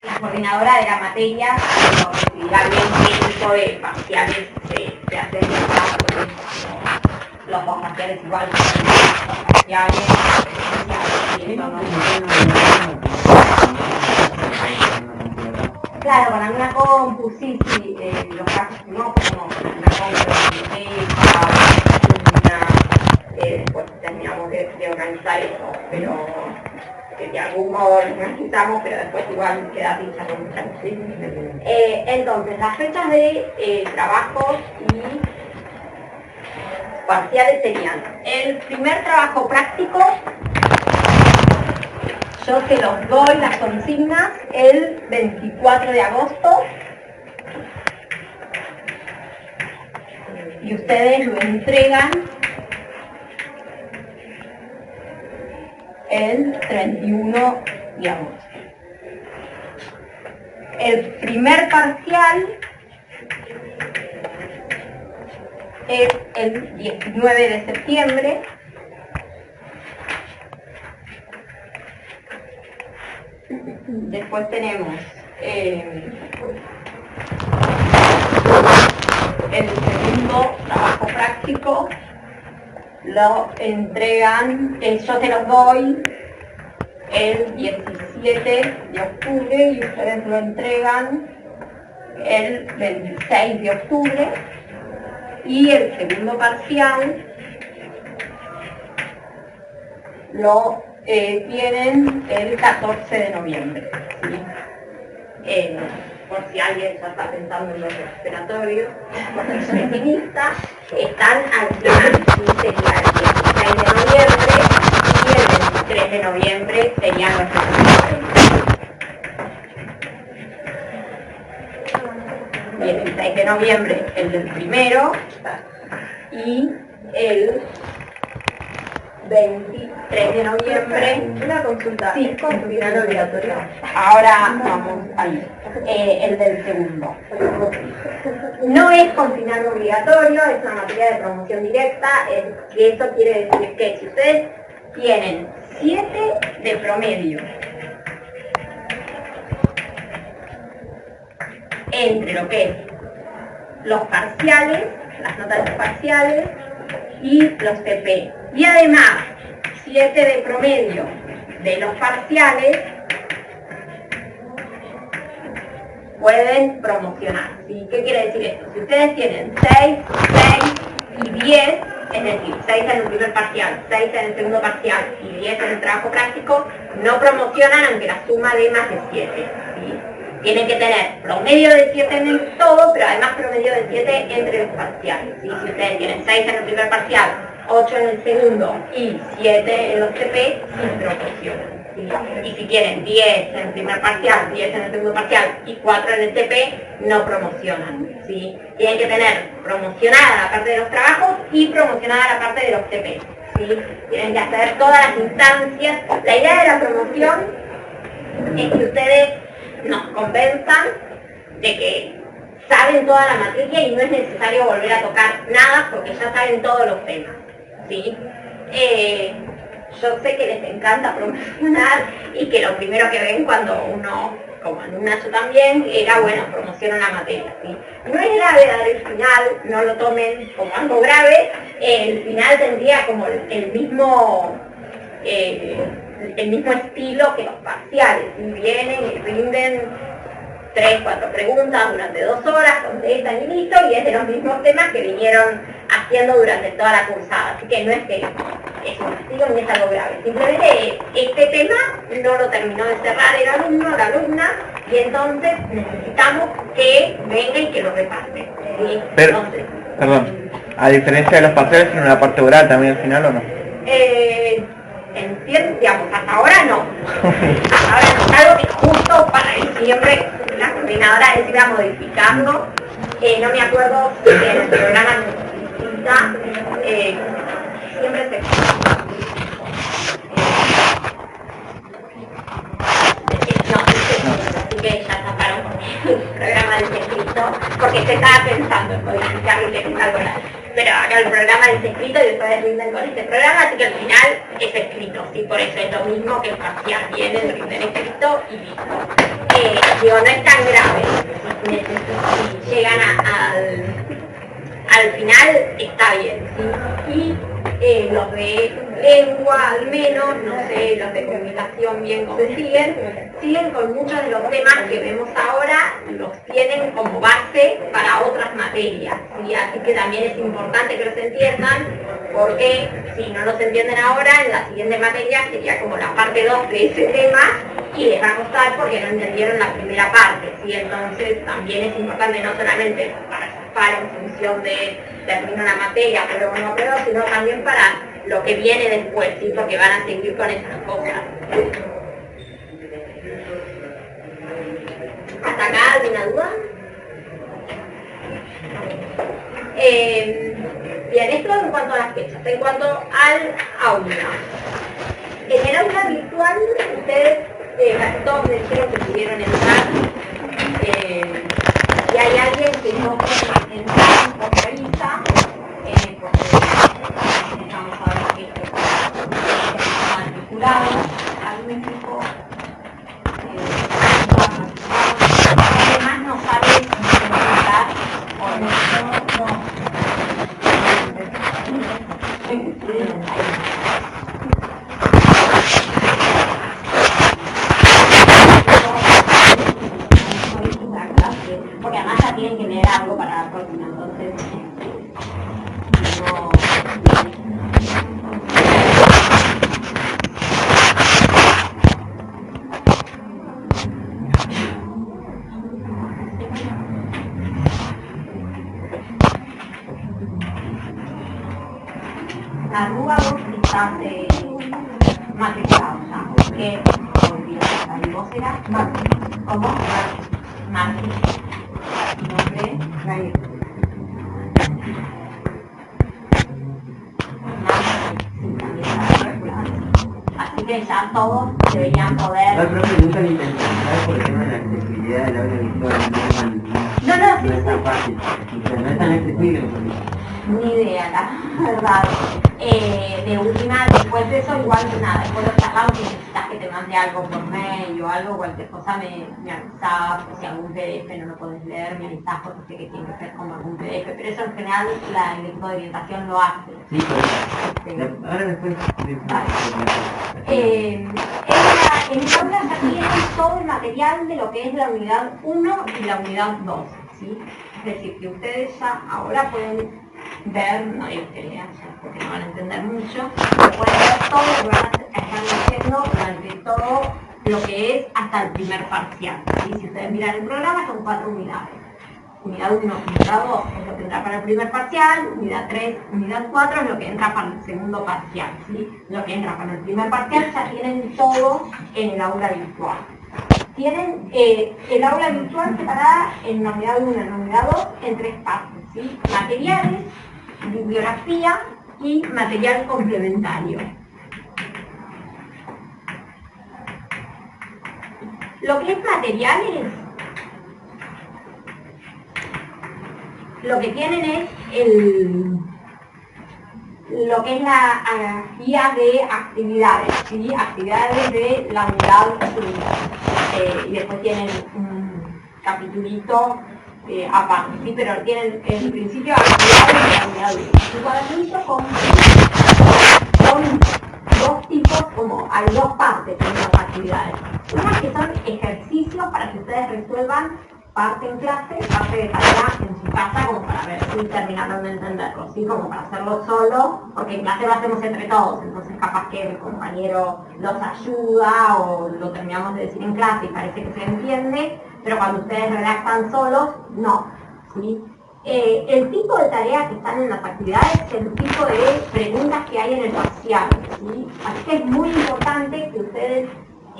La coordinadora de la materia decidirá bien qué tipo de parciales se hacen en los dos parciales igual, parciales, y eso no. Claro, con alguna compu, sí, los casos no, como una compu después terminamos de organizar eso, pero de algún modo lo organizamos, pero después igual queda pincha con mucha ¿sí? Entonces, las fechas de trabajos y parciales serían: el primer trabajo práctico, yo se los doy las consignas el 24 de agosto y ustedes lo entregan el 31 de agosto. El primer parcial es el 19 de septiembre. Después tenemos el segundo trabajo práctico, lo entregan, yo se los doy el 17 de octubre y ustedes lo entregan el 26 de octubre. Y el segundo parcial lo tienen el 14 de noviembre. ¿Sí? Por si alguien ya está pensando en los respiratorios, porque es feminista, están al final, sería el 16 de noviembre y el 23 de noviembre serían los respiratorios. Y el 16 de noviembre el del primero y el 23 de noviembre. Una consulta, sí, ¿es con final obligatorio? Ahora vamos ahí. El del segundo. No es con final obligatorio, es una materia de promoción directa. Que eso quiere decir que si ustedes tienen 7 de promedio entre lo que es los parciales, las notas de parciales y los TP. Y además, 7 de promedio de los parciales, pueden promocionar. ¿Sí? ¿Qué quiere decir esto? Si ustedes tienen 6, 6 y 10, es decir, 6 en el primer parcial, 6 en el segundo parcial y 10 en el trabajo práctico, no promocionan aunque la suma dé más de 7. ¿Sí? Tienen que tener promedio de 7 en el todo, pero además promedio de 7 entre los parciales. ¿Sí? Si ustedes tienen 6 en el primer parcial, 8 en el segundo y 7 en los TP, sí promocionan. ¿Sí? Y si tienen 10 en el primer parcial, 10 en el segundo parcial y 4 en el TP, no promocionan. ¿Sí? Tienen que tener promocionada la parte de los trabajos y promocionada la parte de los TP. ¿Sí? Tienen que hacer todas las instancias. La idea de la promoción es que ustedes nos convenzan de que saben toda la materia y no es necesario volver a tocar nada porque ya saben todos los temas. ¿Sí? Yo sé que les encanta promocionar y que lo primero que ven cuando uno, como alumna yo también, era, bueno, promociono la materia. ¿Sí? No es grave dar el final, no lo tomen como algo grave, el final tendría como el mismo estilo que los parciales. ¿Sí? Vienen y rinden 3, 4 preguntas durante 2 horas, contestan y listo, y es de los mismos temas que vinieron haciendo durante toda la cursada. Así que no es que es un castigo ni es algo grave. Simplemente este tema no lo terminó de cerrar el alumno o la alumna, y entonces necesitamos que venga y que lo repase. ¿Sí? Pero, perdón, a diferencia de los parciales, ¿tiene una parte oral también al final o no? Digamos, hasta ahora no. Hasta ahora no. Algo que justo para diciembre la coordinadora decida modificarlo. No me acuerdo si en el programa necesita, siempre se... No, así que ya sacaron el programa del escrito, porque se estaba pensando en modificarlo y que es algo grave. Pero ahora el programa es escrito y ustedes rinden con este programa, así que al final es escrito, ¿sí? Por eso es lo mismo que el parcial, vienen, rinden escrito y listo. Digo, no es tan grave. Si llegan al final, está bien, ¿sí? Y los de lengua, al menos, no sé, los de comunicación bien como siguen con muchos de los temas que vemos ahora, los tienen como base para otras materias, ¿sí? Así que también es importante que los entiendan, porque si no los entienden ahora, en la siguiente materia sería como la parte 2 de ese tema, y les va a costar porque no entendieron la primera parte, ¿sí? Entonces también es importante no solamente para zafar en función de terminar una materia, pero no creo, sino también para lo que viene después, ¿sí? Porque van a seguir con esas cosas. ¿Hasta acá alguna duda? Bien, esto en cuanto a las fechas. En cuanto al aula. En el aula virtual, ustedes casi todos me dijeron que pudieron entrar. Si hay alguien que no puede entrar por revista, porque estamos ahora que matriculado, algún equipo además no sabe si entrar o no. Porque además ya tienen que leer algo para la próxima, entonces no. La Rúa vos estás matriculado ya, porque vos eras Martín. ¿Cómo? Martín. Nombre, Gael. Así que ya todos deberían poder... No, profe, nunca lo intenté, ¿sabes? Por el tema de la accesibilidad del audio virtual, No, no es tan fácil, o sea, no es tan accesible. Ni idea, la verdad. De última, después de eso, igual nada, después lo charlamos, si necesitas que te mande algo por mail o algo, cualquier cosa me avisás, o si algún PDF no lo podés leer, me avisás porque sé que tiene que ser como algún PDF, pero eso en general el equipo de orientación lo hace. Sí, pero ahora después... En el aula ya tienen todo el material de lo que es la unidad 1 y la unidad 2, ¿sí? Es decir, que ustedes ya ahora pueden ver, no hay ustedes, porque no van a entender mucho, pero pueden ver todo lo que van a estar leyendo durante todo lo que es hasta el primer parcial, ¿sí? Si ustedes miran el programa, son 4 unidades. Unidad 1, unidad 2 es lo que entra para el primer parcial, unidad 3, unidad 4 es lo que entra para el segundo parcial, ¿sí? Lo que entra para el primer parcial ya tienen todo en el aula virtual. Tienen el aula virtual separada en la unidad 1 y en la unidad 2 en 3 partes, ¿sí? Materiales, bibliografía y material complementario. Lo que es materiales, lo que tienen es lo que es la guía de actividades, ¿sí? Actividades de la unidad 1. Y después tienen un capitulito aparte, ¿sí? Pero tienen en principio actividades de la unidad 1. Un cuadernito con dos tipos, como hay dos partes en las actividades. Unas que son ejercicios para que ustedes resuelvan parte en clase, parte de tarea en su casa, como para ver si terminaron de entenderlo, ¿sí? Como para hacerlo solo, porque en clase lo hacemos entre todos, entonces capaz que el compañero los ayuda o lo terminamos de decir en clase y parece que se entiende, pero cuando ustedes redactan solos, no, ¿sí? El tipo de tareas que están en las actividades es el tipo de preguntas que hay en el parcial, ¿sí? Así que es muy importante que ustedes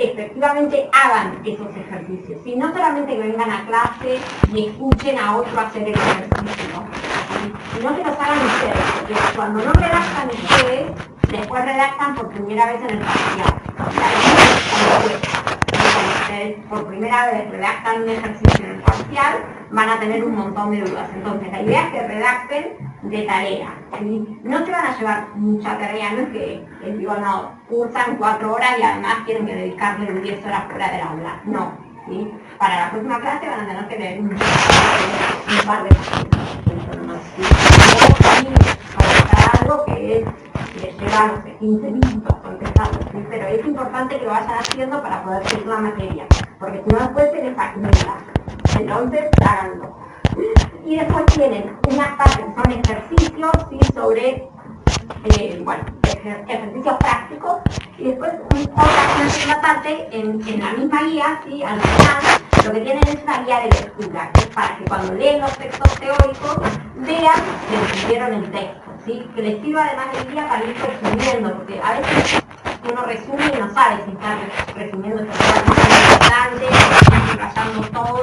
efectivamente hagan esos ejercicios, ¿sí? No solamente que vengan a clase y escuchen a otro hacer el ejercicio, ¿sí? Sino que los hagan ustedes, porque cuando no redactan ustedes, después redactan por primera vez en el parcial. Cuando ustedes por primera vez redactan un ejercicio en el parcial, van a tener un montón de dudas. Entonces la idea es que redacten de tarea, ¿sí? No se van a llevar mucha tarea, no es que les digo, no, cursan 4 horas y además tienen que dedicarle 10 horas fuera del aula, no. ¿sí? Para la próxima clase van a tener que leer un par de páginas. ¿Sí? O contestar algo que les lleva, no sé, 15 minutos contestarlo, ¿sí? Pero es importante que lo vayan haciendo para poder seguir la materia, porque si no después se les acumula. Entonces, háganlo. Y después tienen unas partes que son ejercicios, ¿sí? Sobre, bueno, ejercicios prácticos, y después una segunda parte en la misma guía, ¿sí? Al final, lo que tienen es una guía de lectura, que es para que cuando leen los textos teóricos vean que entendieron el texto, ¿sí? Que les sirva además de guía para ir resumiendo, porque a veces uno resume y no sabe si está resumiendo esto importante, está subrayando todo,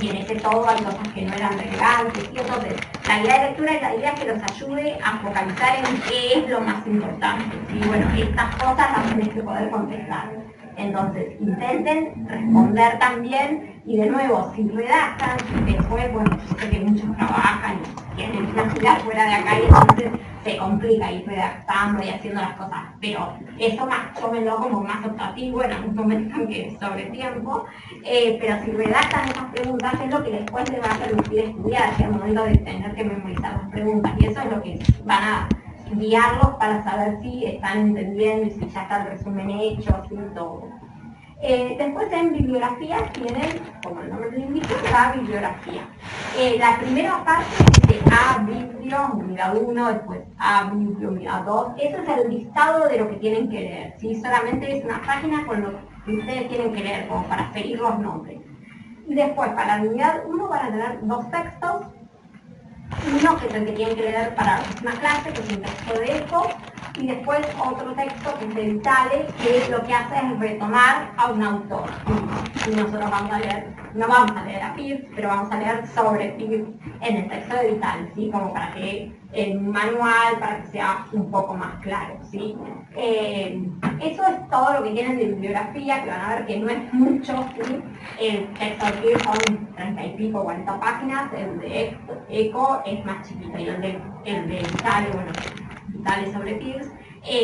y en ese todo hay cosas que no eran relevantes, ¿sí? Entonces, la guía de lectura es la idea que los ayude a focalizar en qué es lo más importante, ¿sí? Bueno, estas cosas las tenés que poder contestar. Entonces, intenten responder también, y de nuevo, si redactan, después, bueno, yo sé que muchos trabajan y tienen una vida fuera de acá y entonces se complica ir redactando y haciendo las cosas, pero eso más, tómenlo como más optativo en algún momento que sobre tiempo, pero si redactan esas preguntas es lo que después les va a permitir estudiar, hacia el momento de tener que memorizar las preguntas, y eso es lo que van a guiarlos para saber si están entendiendo y si ya está el resumen hecho, así todo. Después en bibliografía tienen, como el nombre lo indica, la bibliografía. La primera parte dice A biblio, unidad 1, después A biblio, unidad 2. Eso es el listado de lo que tienen que leer, ¿sí? Solamente es una página con lo que ustedes tienen que leer, como para seguir los nombres. Y después, para la unidad 1 van a tener dos textos. Uno que es el que tienen que leer para la próxima clase, que es un texto de ECO, y después otro texto que es de Vitale, que lo que hace es retomar a un autor. Y nosotros vamos a leer, no vamos a leer a Peirce, pero vamos a leer sobre Peirce en el texto de Vitale, ¿sí? Como para que en un manual, para que sea un poco más claro, ¿sí? Eso es todo lo que tienen de bibliografía, que van a ver que no es mucho, ¿sí? El texto de Peirce son 30 y pico, 40 páginas, el de ECO es más chiquito, y el de Vitale, bueno, Vitale sobre Peirce,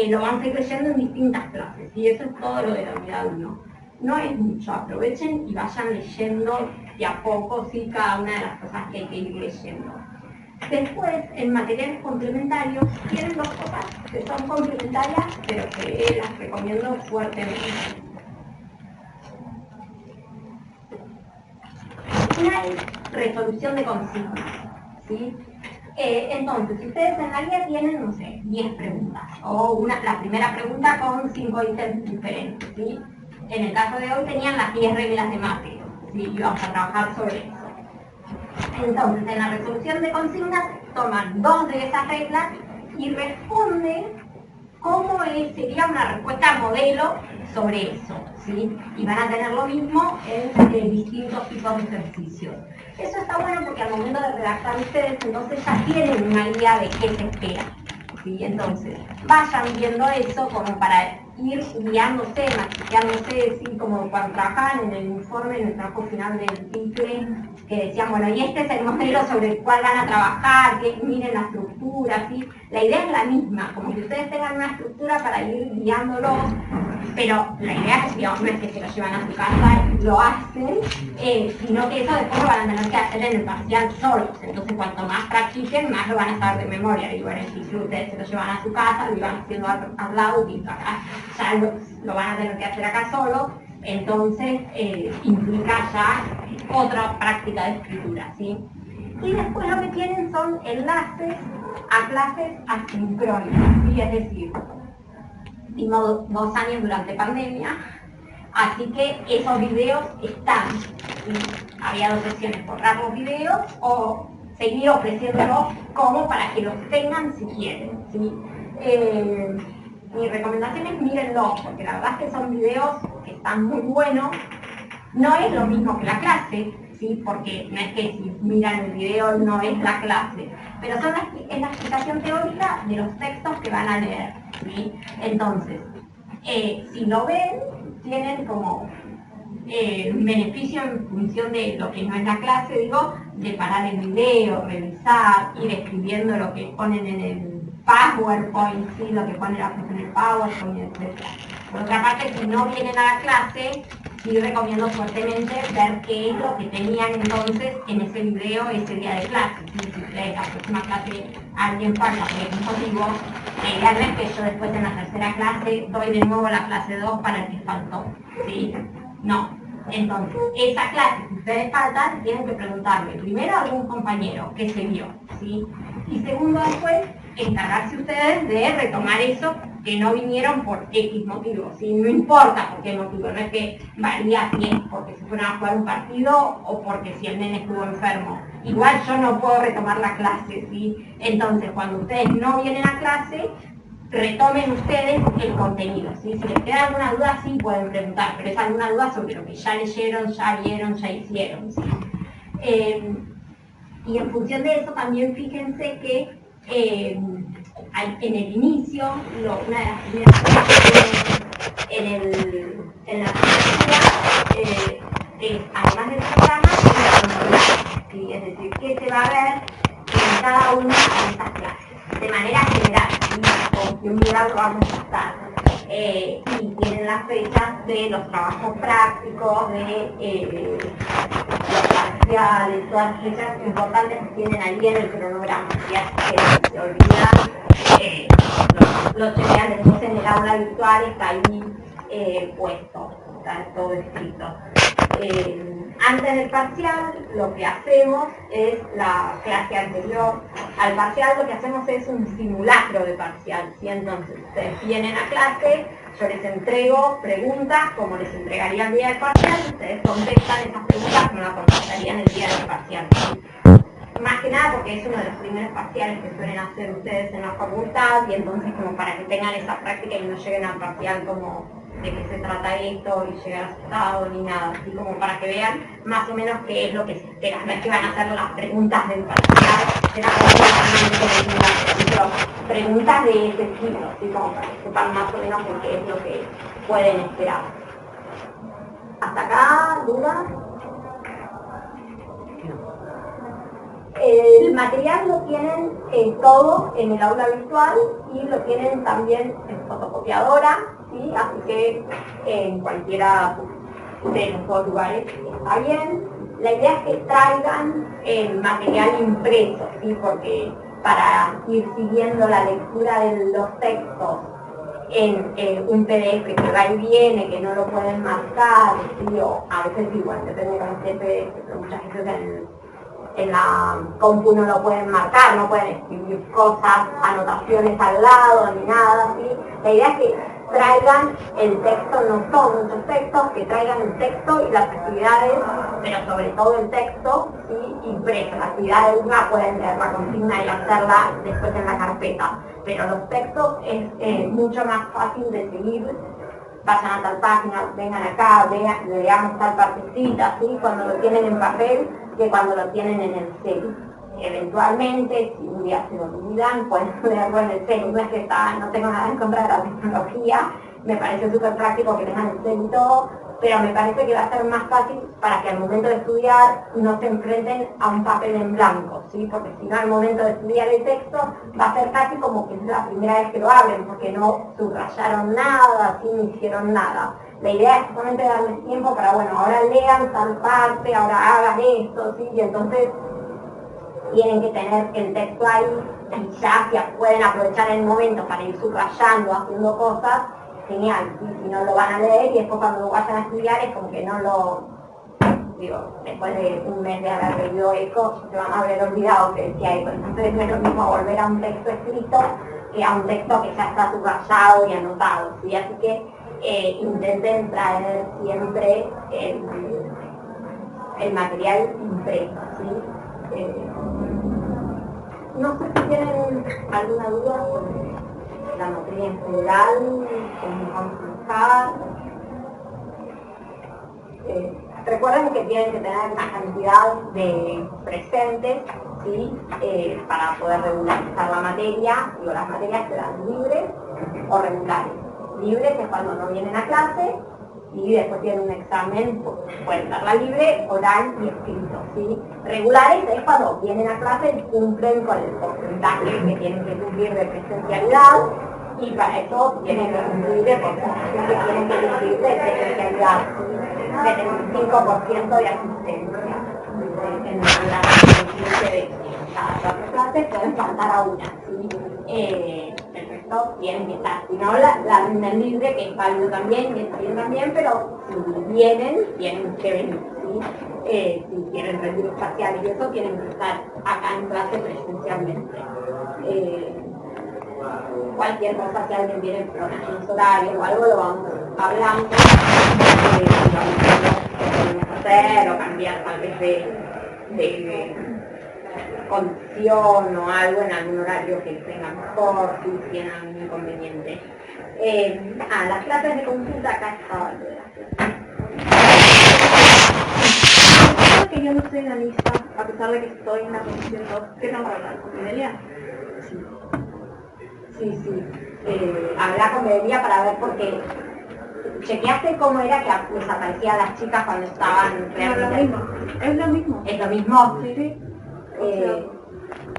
lo vamos a ir leyendo en distintas clases, y eso es todo lo de la unidad 1. No es mucho, aprovechen y vayan leyendo de a poco, ¿sí? Cada una de las cosas que hay que ir leyendo. Después, en materiales complementarios, tienen dos cosas que son complementarias, pero que las recomiendo fuertemente. Una es resolución de consignas, ¿sí? Entonces, si ustedes en la guía tienen, no sé, 10 preguntas, o la primera pregunta con 5 ítems diferentes, ¿sí? En el caso de hoy tenían las 10 reglas de mate, ¿sí? Y vamos a trabajar sobre eso. Entonces, en la resolución de consignas, toman 2 de esas reglas y responden cómo sería una respuesta modelo sobre eso, ¿sí? Y van a tener lo mismo en distintos tipos de ejercicios. Eso está bueno porque al momento de redactar ustedes, entonces ya tienen una idea de qué se espera, ¿sí? Entonces, vayan viendo eso como para ir guiándose, maquillándose, ¿sí? Como cuando trabajaban en el informe, en el trabajo final del TICLE, que decían, bueno, y este es el modelo sobre el cual van a trabajar, que miren la estructura, ¿sí? La idea es la misma, como que ustedes tengan una estructura para ir guiándolos, pero la idea es, digamos, no es que se lo llevan a su casa y lo hacen, sino que eso después lo van a tener que hacer en el parcial solos. Entonces, cuanto más practiquen, más lo van a saber de memoria. Y bueno, si ustedes se lo llevan a su casa, lo iban haciendo al lado, y acá ya lo van a tener que hacer acá solo. Entonces, implica ya otra práctica de escritura, ¿sí? Y después lo que tienen son enlaces a clases asincrónicas, ¿sí? Es decir, dimos 2 años durante pandemia, así que esos videos están, ¿sí? Había 2 opciones, borrar los videos o seguir ofreciéndolos como para que los tengan si quieren, ¿sí? Mi recomendación es mírenlos, porque la verdad es que son videos que están muy buenos. No es lo mismo que la clase, ¿sí? Porque no es que si miran el video no es la clase, pero es la explicación teórica de los textos que van a leer, ¿sí? Entonces, si lo ven, tienen como un beneficio en función de lo que no es la clase, digo, de parar el video, revisar, ir escribiendo lo que ponen en el PowerPoint, ¿sí? Lo que pone la profe en el PowerPoint, etc. Por otra parte, si no vienen a la clase, sí recomiendo fuertemente ver qué es lo que tenían entonces en ese video ese día de clase. ¿Sí? Si ustedes la próxima clase alguien falta por X motivo, la idea no es que yo después en la tercera clase doy de nuevo la clase 2 para el que faltó. ¿Sí? No. Entonces, esa clase que ustedes faltan, tienen que preguntarle primero a algún compañero que se vio, ¿sí? Y segundo, después, encargarse ustedes de retomar eso que no vinieron por X motivo, ¿sí? No importa por qué motivo, no es que varía si es porque se fueron a jugar un partido o porque si el nene estuvo enfermo. Igual yo no puedo retomar la clase, ¿sí? Entonces, cuando ustedes no vienen a clase, retomen ustedes el contenido, ¿sí? Si les queda alguna duda, sí pueden preguntar, pero es alguna duda sobre lo que ya leyeron, ya vieron, ya hicieron, ¿sí? Y en función de eso también fíjense que en el inicio, una de las primeras cosas en la estructura es, además del programa, la comunidad, ¿sí? Es decir, qué se va a ver en cada una de estas clases, de manera general, ¿sí? Con qué unidad lo vamos a estar. Y tienen las fechas de los trabajos prácticos, de los parciales, todas las fechas importantes que tienen ahí en el cronograma. Ya que se olvidan, lo chequean después en el aula virtual, está ahí puesto, está todo escrito. Antes del parcial, lo que hacemos es la clase anterior. Al parcial lo que hacemos es un simulacro de parcial, ¿sí? Entonces, ustedes vienen a clase, yo les entrego preguntas como les entregaría el día del parcial, ustedes contestan esas preguntas como las contestarían el día del parcial, ¿sí? Más que nada porque es uno de los primeros parciales que suelen hacer ustedes en la facultad y entonces como para que tengan esa práctica y no lleguen al parcial como de qué se trata esto y llegar asustado ni nada, así como para que vean más o menos qué es lo que se espera. No es que van a hacer las preguntas del parcial, será como preguntas de ese estilo, así como para que sepan más o menos qué es lo que pueden esperar. ¿Hasta acá? ¿Dudas? El material lo tienen todo en el aula virtual y lo tienen también en fotocopiadora, ¿sí? Así que en cualquiera de los dos lugares está bien. La idea es que traigan el material impreso, ¿sí? Porque para ir siguiendo la lectura de los textos en un PDF que va y viene, que no lo pueden marcar, ¿sí? O a veces igual, depende con el PDF, pero muchas veces en la compu no lo pueden marcar, no pueden escribir cosas, anotaciones al lado, ni nada, ¿sí? La idea es que traigan el texto, no son muchos textos, que traigan el texto y las actividades, pero sobre todo el texto, ¿sí? Impreso. Las actividades una pueden leer la consigna y hacerla después en la carpeta, pero los textos es mucho más fácil de seguir. Vayan a tal página, vengan acá, leamos tal partecita, ¿sí? Cuando lo tienen en papel, que cuando lo tienen en el celu. Eventualmente, si un día se lo olvidan, pueden leerlo en el celu. No es que no tengo nada en contra de la tecnología, me parece súper práctico que tengan el celu y todo, pero me parece que va a ser más fácil para que al momento de estudiar no se enfrenten a un papel en blanco, ¿sí? Porque si no al momento de estudiar el texto va a ser casi como que es la primera vez que lo abren, porque no subrayaron nada, ¿sí? No hicieron nada. La idea es justamente darles tiempo para, bueno, ahora lean tal parte, ahora hagan esto, ¿sí? Y entonces tienen que tener el texto ahí y ya si pueden aprovechar el momento para ir subrayando, haciendo cosas, genial, ¿sí? Si no lo van a leer y después cuando lo vayan a estudiar es como que no lo, digo, después de un mes de haber leído ECO, se van a haber olvidado que decía ECO. Entonces no es lo mismo volver a un texto escrito que a un texto que ya está subrayado y anotado, ¿sí? Así que intenten traer siempre el material impreso, ¿sí? No sé si tienen alguna duda sobre la materia en general, cómo vamos a usar. Recuerden que tienen que tener una cantidad de presentes, ¿sí? Para poder regularizar la materia. Digo, las materias serán libres o regulares. Libres es cuando no vienen a clase y después tienen un examen, pueden darla libre, oral y escrito, ¿sí? Regulares es cuando vienen a clase y cumplen con el porcentaje que tienen que cumplir de presencialidad y para eso tienen que cumplir de porcentaje que tienen que cumplir de presencialidad, ¿sí? 75% de asistencia. En las 15 de cada 4 clases pueden faltar a una, ¿sí? El resto tienen que estar. Si no, la rinden libre, que es válido también, y está bien también, pero si vienen, tienen que venir, ¿sí? Si quieren rendir parciales y eso, tienen que estar acá en clase presencialmente. Cualquier cosa, si alguien viene por unos horarios o algo, lo vamos hablando, podemos hacer o cambiar tal vez de condición o algo en algún horario que tenga mejor, si tienen algún inconveniente. Las clases de consulta, acá estaba lo de las clases. Que yo no estoy en la lista, a pesar de que estoy en la comisión 2, ¿qué tengo que hablar con Fidelia? Sí. Habla con Bedelia para ver porque chequeaste cómo era que les aparecían las chicas cuando estaban realmente. Es lo mismo. ¿Es lo mismo? Sí.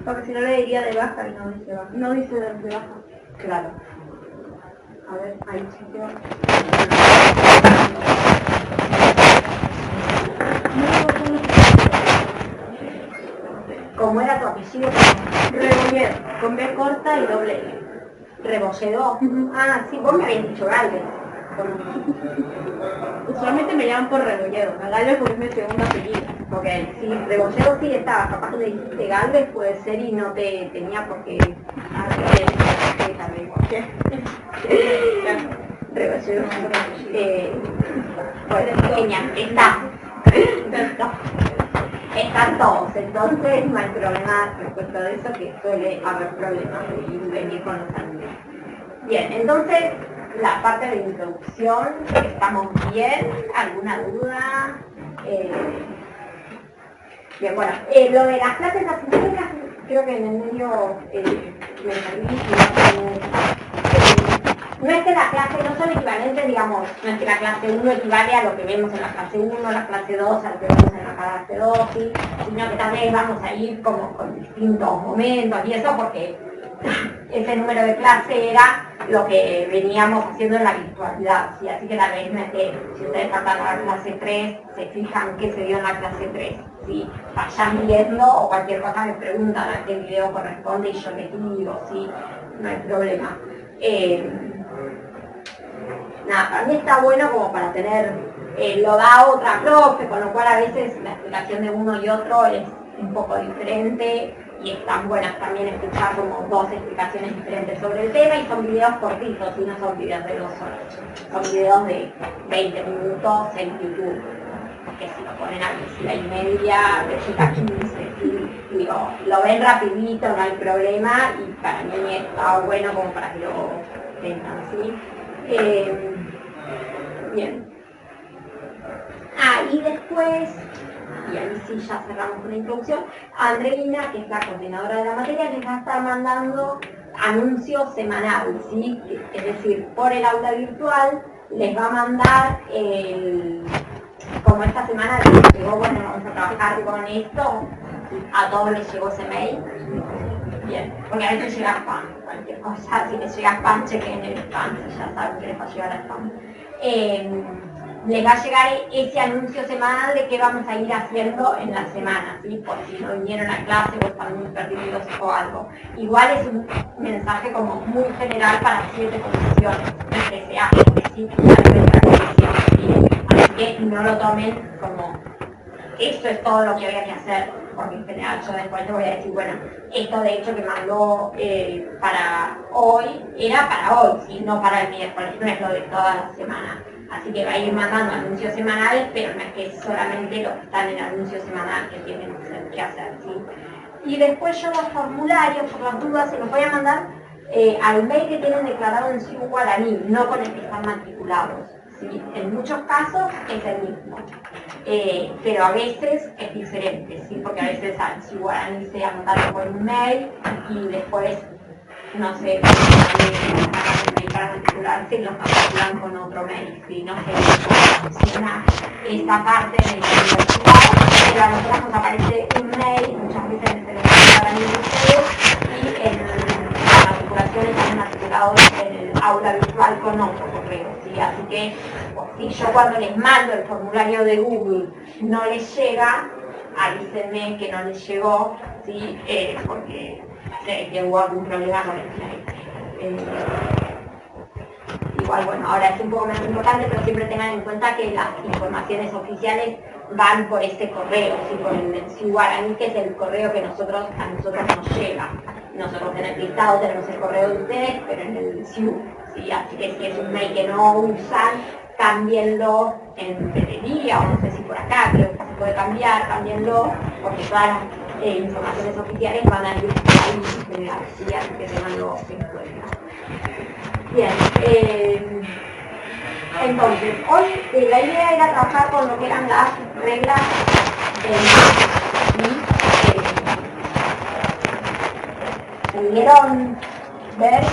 Porque si no le diría de baja y no dice baja. No dice de baja. Claro. A ver, ahí chequeo. ¿Cómo era tu apellido? Rebolledo, con B corta y doble L. ¿Rebolledo? Ah, sí, vos me habías dicho Galvez. Usualmente me llaman por Rebolledo, Galvez porque es mi segundo apellido. Ok, sí, Rebolledo sí estaba, capaz que le dijiste Galvez, puede ser, y no te tenía por qué... Rebolledo. Pues, pequeña, está. Están todos, entonces no hay problema respecto de eso, que suele haber problemas y venir con los alumnos. Bien, entonces la parte de introducción, estamos bien, ¿alguna duda? Bien, bueno, lo de las clases asincrónicas, creo que en el medio me perdí, no es que la clase no son equivalentes, digamos, no es que la clase 1 equivale a lo que vemos en la clase 1, la clase 2 a lo que vemos en la clase 2, ¿sí? Sino que también vamos a ir como con distintos momentos y eso porque ese número de clase era lo que veníamos haciendo en la virtualidad, ¿sí? Así que tal vez no es que si ustedes faltan a la clase 3, se fijan qué se dio en la clase 3, ¿sí? Vayan viendo o cualquier cosa me preguntan a qué video corresponde y yo les digo, ¿sí? No hay problema. Nada, para mí está bueno como para tener, lo da otra profe, con lo cual a veces la explicación de uno y otro es un poco diferente y están buenas también escuchar como dos explicaciones diferentes sobre el tema y son videos cortitos y no son videos de 2 horas, son videos de 20 minutos en YouTube, que si lo ponen a 10:30, de 15, y digo, lo ven rapidito, no hay problema y para mí está bueno como para que lo tengan, ¿sí? Bien. Y después, y ahí sí ya cerramos con la introducción, Andreina, que es la coordinadora de la materia, les va a estar mandando anuncios semanales, ¿sí? Es decir, por el aula virtual les va a mandar como esta semana les llegó, bueno, vamos a trabajar con esto, a todos les llegó ese mail. Bien, porque a veces llega spam, cualquier cosa, si les llega spam, chequen el spam, si ya saben que les va a llegar a spam. Les va a llegar ese anuncio semanal de qué vamos a ir haciendo en la semana, ¿sí? Por si no vinieron a clase o están muy perdidos o algo. Igual es un mensaje como muy general para 7 comisiones, que sea específica de nuestra comisión, ¿sí? Así que no lo tomen como esto es todo lo que había que hacer, porque en general yo después les voy a decir, bueno, esto de hecho que mandó para hoy, era para hoy, ¿sí? No para el miércoles, no es lo de toda la semana. Así que va a ir mandando anuncios semanales, pero no es que es solamente lo que está en el anuncio semanal que tienen que hacer, ¿sí? Y después yo los formularios, por las dudas, se los voy a mandar al mail que tienen declarado en Ciu Guaraní, no con el que están matriculados, ¿sí? En muchos casos es el mismo, pero a veces es diferente, ¿sí? Porque a veces al Ciu Guaraní se anotaron por un mail y después, no sé, para matricularse y los matriculan con otro mail, ¿sí? No sé cómo funciona esa parte de la universidad, pero a nosotros nos aparece un mail, muchas veces en el Guaraní de ustedes, y en la matriculación están matriculados en el aula virtual con otro correo, ¿sí? Así que, por Si yo cuando les mando el formulario de Google no les llega, avísenme que no les llegó, ¿sí? Porque sé que hubo algún problema con el slide. Igual, bueno, ahora es un poco menos importante, pero siempre tengan en cuenta que las informaciones oficiales van por este correo, ¿sí? Por el SIU Guaraní, que es el correo que a nosotros nos llega. Nosotros en el listado tenemos el correo de ustedes, pero en el SIU, ¿sí? Así que si es un mail que no usan, cámbienlo en Pelería, o no sé si por acá, creo que se puede cambiar, cámbienlo, porque todas las informaciones oficiales van a ir ahí en general, ¿sí? Así que tenganlo en cuenta. Bien, entonces, hoy la idea era trabajar con lo que eran las reglas pudieron ver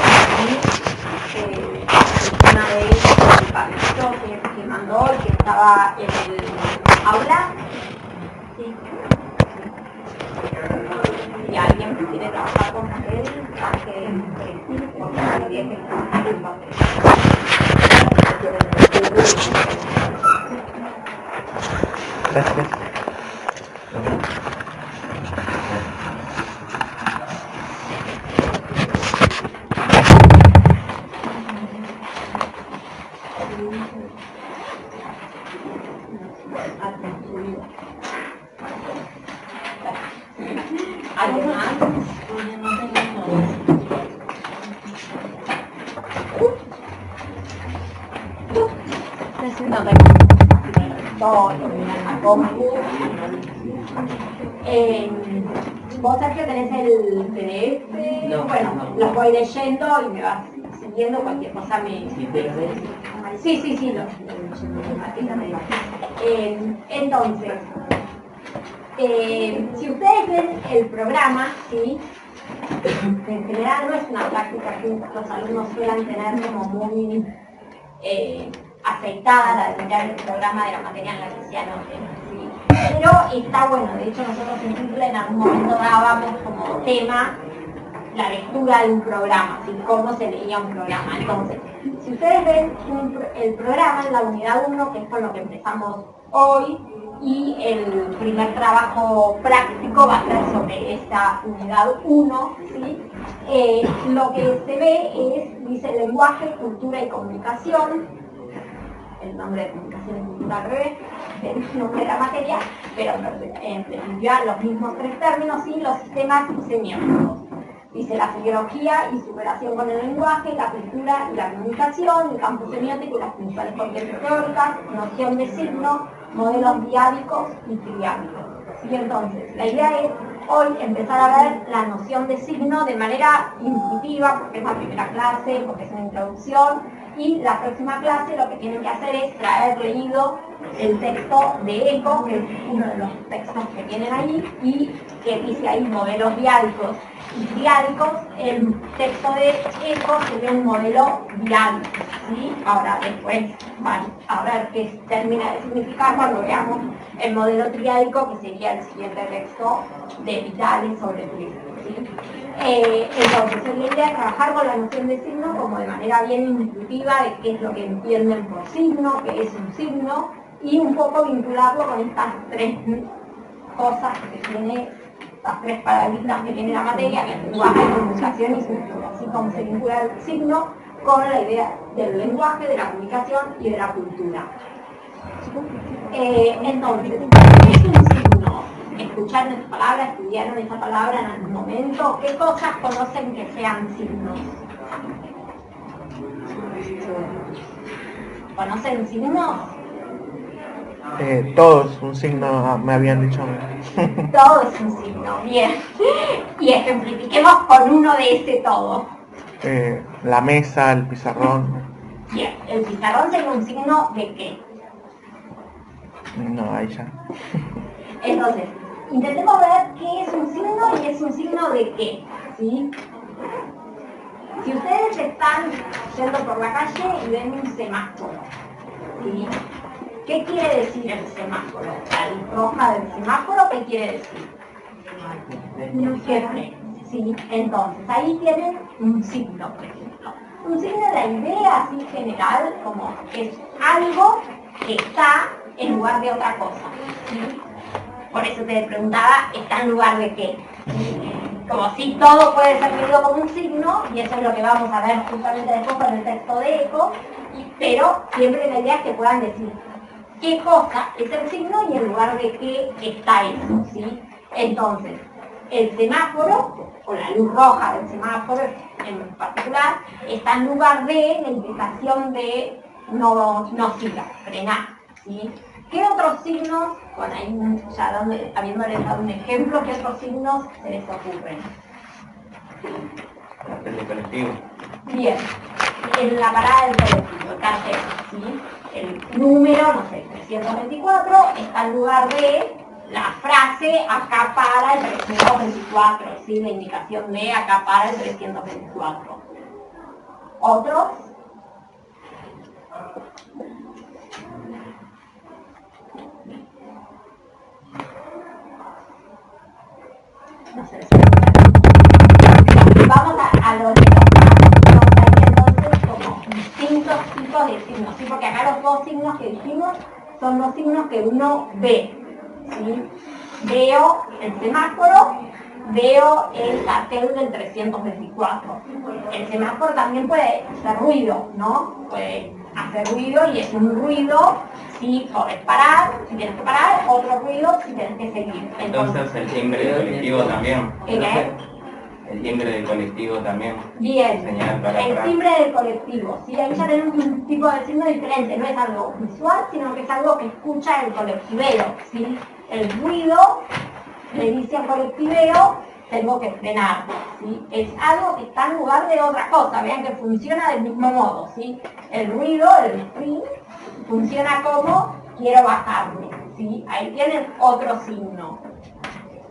una vez el papelito que mandó y que estaba en el aula. ¿Sí? Si alguien quiere trabajar con papel, trabaje porque nadie que trabajar en papel. Gracias. Vos, Sergio, tenés el PDF, No, bueno, no. los voy leyendo y me vas siguiendo, cualquier cosa me... Sí, entonces, si ustedes ven el programa, ¿sí? En general no es una práctica que los alumnos suelen tener como muy aceitada la de mirar el programa de la materia en la que se anoten, ¿sí? Pero está bueno, de hecho nosotros en Simple en algún momento dábamos como tema la lectura de un programa, ¿sí? Cómo se leía un programa. Entonces, si ustedes ven el programa en la unidad 1, que es con lo que empezamos hoy, y el primer trabajo práctico va a ser sobre esta unidad 1, ¿sí? Lo que se ve es, dice lenguaje, cultura y comunicación, el nombre de comunicación y cultura al revés, el nombre de la materia, pero en definitiva los mismos tres términos y los sistemas semióticos. Dice la semiología y su relación con el lenguaje, la cultura y la comunicación, el campo semiótico y las principales corrientes teóricas, noción de signo, modelos diádicos y triádicos. Y entonces, la idea es hoy empezar a ver la noción de signo de manera intuitiva, porque es la primera clase, porque es una introducción, y la próxima clase lo que tienen que hacer es traer leído el texto de ECO, que es uno de los textos que tienen ahí, y que dice ahí modelos diádicos y triádicos. El texto de ECO sería un modelo diádico, ¿sí? Ahora después van a ver qué termina de significar cuando veamos el modelo triádico, que sería el siguiente texto de Vitale sobre turismo, ¿sí? Entonces, la idea es trabajar con la noción de signo como de manera bien intuitiva de qué es lo que entienden por signo, qué es un signo, y un poco vincularlo con estas tres cosas que tiene, estas tres paradigmas que tiene la materia, que es lenguaje, comunicación y cultura. Así como se vincula el signo con la idea del lenguaje, de la comunicación y de la cultura. Entonces, ¿qué es un signo? ¿Escucharon esta palabra? ¿Estudiaron esta palabra en algún momento? ¿Qué cosas conocen que sean signos? ¿Conocen signos? Todo es un signo, me habían dicho. Todo es un signo, bien. Y ejemplifiquemos con uno de ese todo. La mesa, el pizarrón. Bien, ¿el pizarrón sería un signo de qué? No, ahí ya. Entonces, intentemos ver qué es un signo y es un signo de qué, ¿sí? Si ustedes están yendo por la calle y ven un semáforo, ¿sí? ¿Qué quiere decir el semáforo? La luz roja del semáforo, ¿qué quiere decir? Que frene, ¿sí? Entonces, ahí tienen un signo, por ejemplo. Un signo, la idea así general, como es algo que está en lugar de otra cosa, ¿sí? Por eso te preguntaba, ¿está en lugar de qué? ¿Sí? Como si todo puede ser medido como un signo, y eso es lo que vamos a ver justamente después con el texto de Eco, pero siempre la idea es que puedan decir qué cosa es el signo y en lugar de qué está eso, ¿sí? Entonces, el semáforo, o la luz roja del semáforo en particular, está en lugar de la indicación de no siga, frenar, ¿sí? ¿Qué otros signos, bueno, ahí ya habiéndoles dado un ejemplo, qué otros signos se les ocurren? El de colectivo. Bien, en la parada del colectivo, el cartel, ¿sí? El número, no sé, 324, está en lugar de la frase acá para el 324, ¿sí? La indicación de acá para el 324. ¿Otros? No sé. Vamos a los de los vamos a ir entonces como distintos tipos de signos, ¿sí? Porque acá los dos signos que dijimos son dos signos que uno ve, ¿sí? Veo el semáforo, veo el cartel del 324. El semáforo también puede hacer ruido, ¿no? Puede hacer ruido y es un ruido si podés parar, si tienes que parar, otro ruido si tienes que seguir. Entonces el timbre del colectivo también. ¿Qué? El timbre del colectivo también. Bien, Señal para el atrás. timbre del colectivo, ¿sí? Ahí ya tenemos un tipo de signo diferente, no es algo visual, sino que es algo que escucha el colectivero, ¿sí? El ruido le dice al colectivero, tengo que frenar, ¿sí? Es algo que está en lugar de otra cosa, vean que funciona del mismo modo, ¿sí? El ruido, el sprint, funciona como quiero bajarme, ¿sí? Ahí tienen otro signo,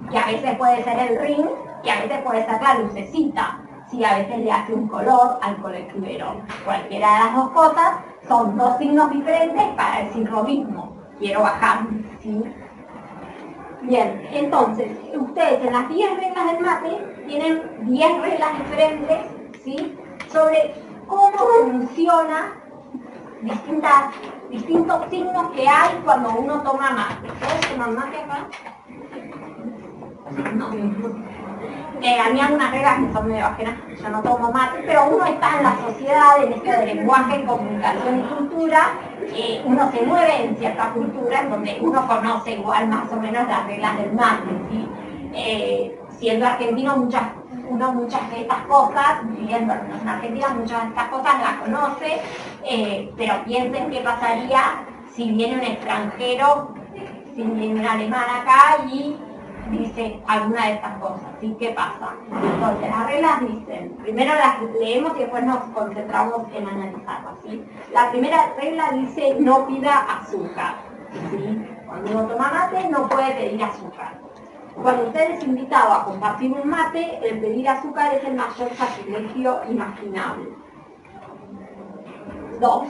que a veces puede ser el ring, y a veces puede ser la lucecita, ¿sí? A veces le hace un color al colectivero. Cualquiera de las dos cosas son dos signos diferentes para decir lo mismo, quiero bajarme, ¿sí? Bien, entonces, ustedes en las 10 reglas del mate tienen 10 reglas diferentes, ¿sí? Sobre cómo funciona distintos signos que hay cuando uno toma mate. ¿Puedes tomar mate acá? No. A mí algunas reglas que son medio ajenas, yo no tomo mate, pero uno está en la sociedad, en esto de lenguaje, comunicación y cultura, uno se mueve en cierta cultura en donde uno conoce igual más o menos las reglas del mate, ¿sí? Siendo argentino muchas de estas cosas, viviendo en Argentina muchas de estas cosas las conoce, pero piensen qué pasaría si viene un extranjero, si viene un alemán acá y dice alguna de estas cosas, ¿sí? ¿Qué pasa? Entonces, las reglas dicen, primero las leemos y después nos concentramos en analizarlas, ¿sí? La primera regla dice no pida azúcar, ¿sí? Cuando uno toma mate no puede pedir azúcar. Cuando usted es invitado a compartir un mate, el pedir azúcar es el mayor sacrilegio imaginable. 2.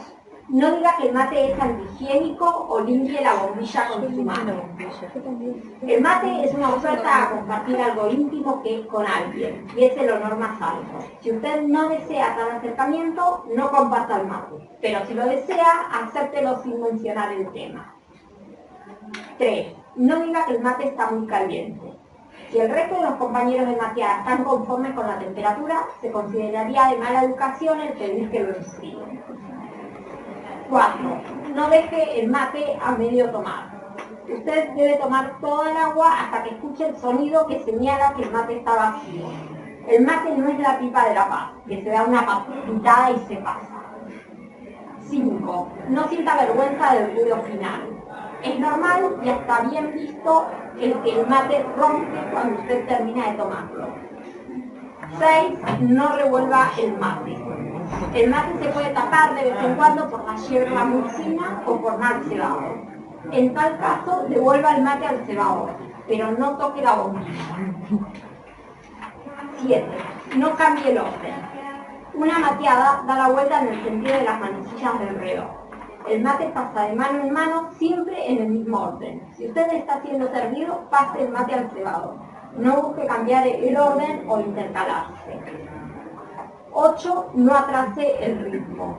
No diga que el mate es antihigiénico o limpie la bombilla con su mano. El mate es una oferta a compartir algo íntimo que con alguien, y es el honor más alto. Si usted no desea tal acercamiento, no comparta el mate, pero si lo desea, acéptelo sin mencionar el tema. 3. No diga que el mate está muy caliente. Si el resto de los compañeros de mateada están conformes con la temperatura, se consideraría de mala educación el pedir que lo enfríen. 4. No deje el mate a medio tomar. Usted debe tomar toda el agua hasta que escuche el sonido que señala que el mate está vacío. El mate no es la pipa de la paz, que se da una pitada y se pasa. 5. No sienta vergüenza del ruido final. Es normal y hasta bien visto el que el mate rompe cuando usted termina de tomarlo. 6. No revuelva el mate. El mate se puede tapar de vez en cuando por la yerba muy fina o por mal cebado. En tal caso, devuelva el mate al cebador, pero no toque la bombilla. 7. No cambie el orden. Una mateada da la vuelta en el sentido de las manecillas del reloj. El mate pasa de mano en mano siempre en el mismo orden. Si usted está siendo servido, pase el mate al cebador. No busque cambiar el orden o intercalarse. 8. No atrase el ritmo.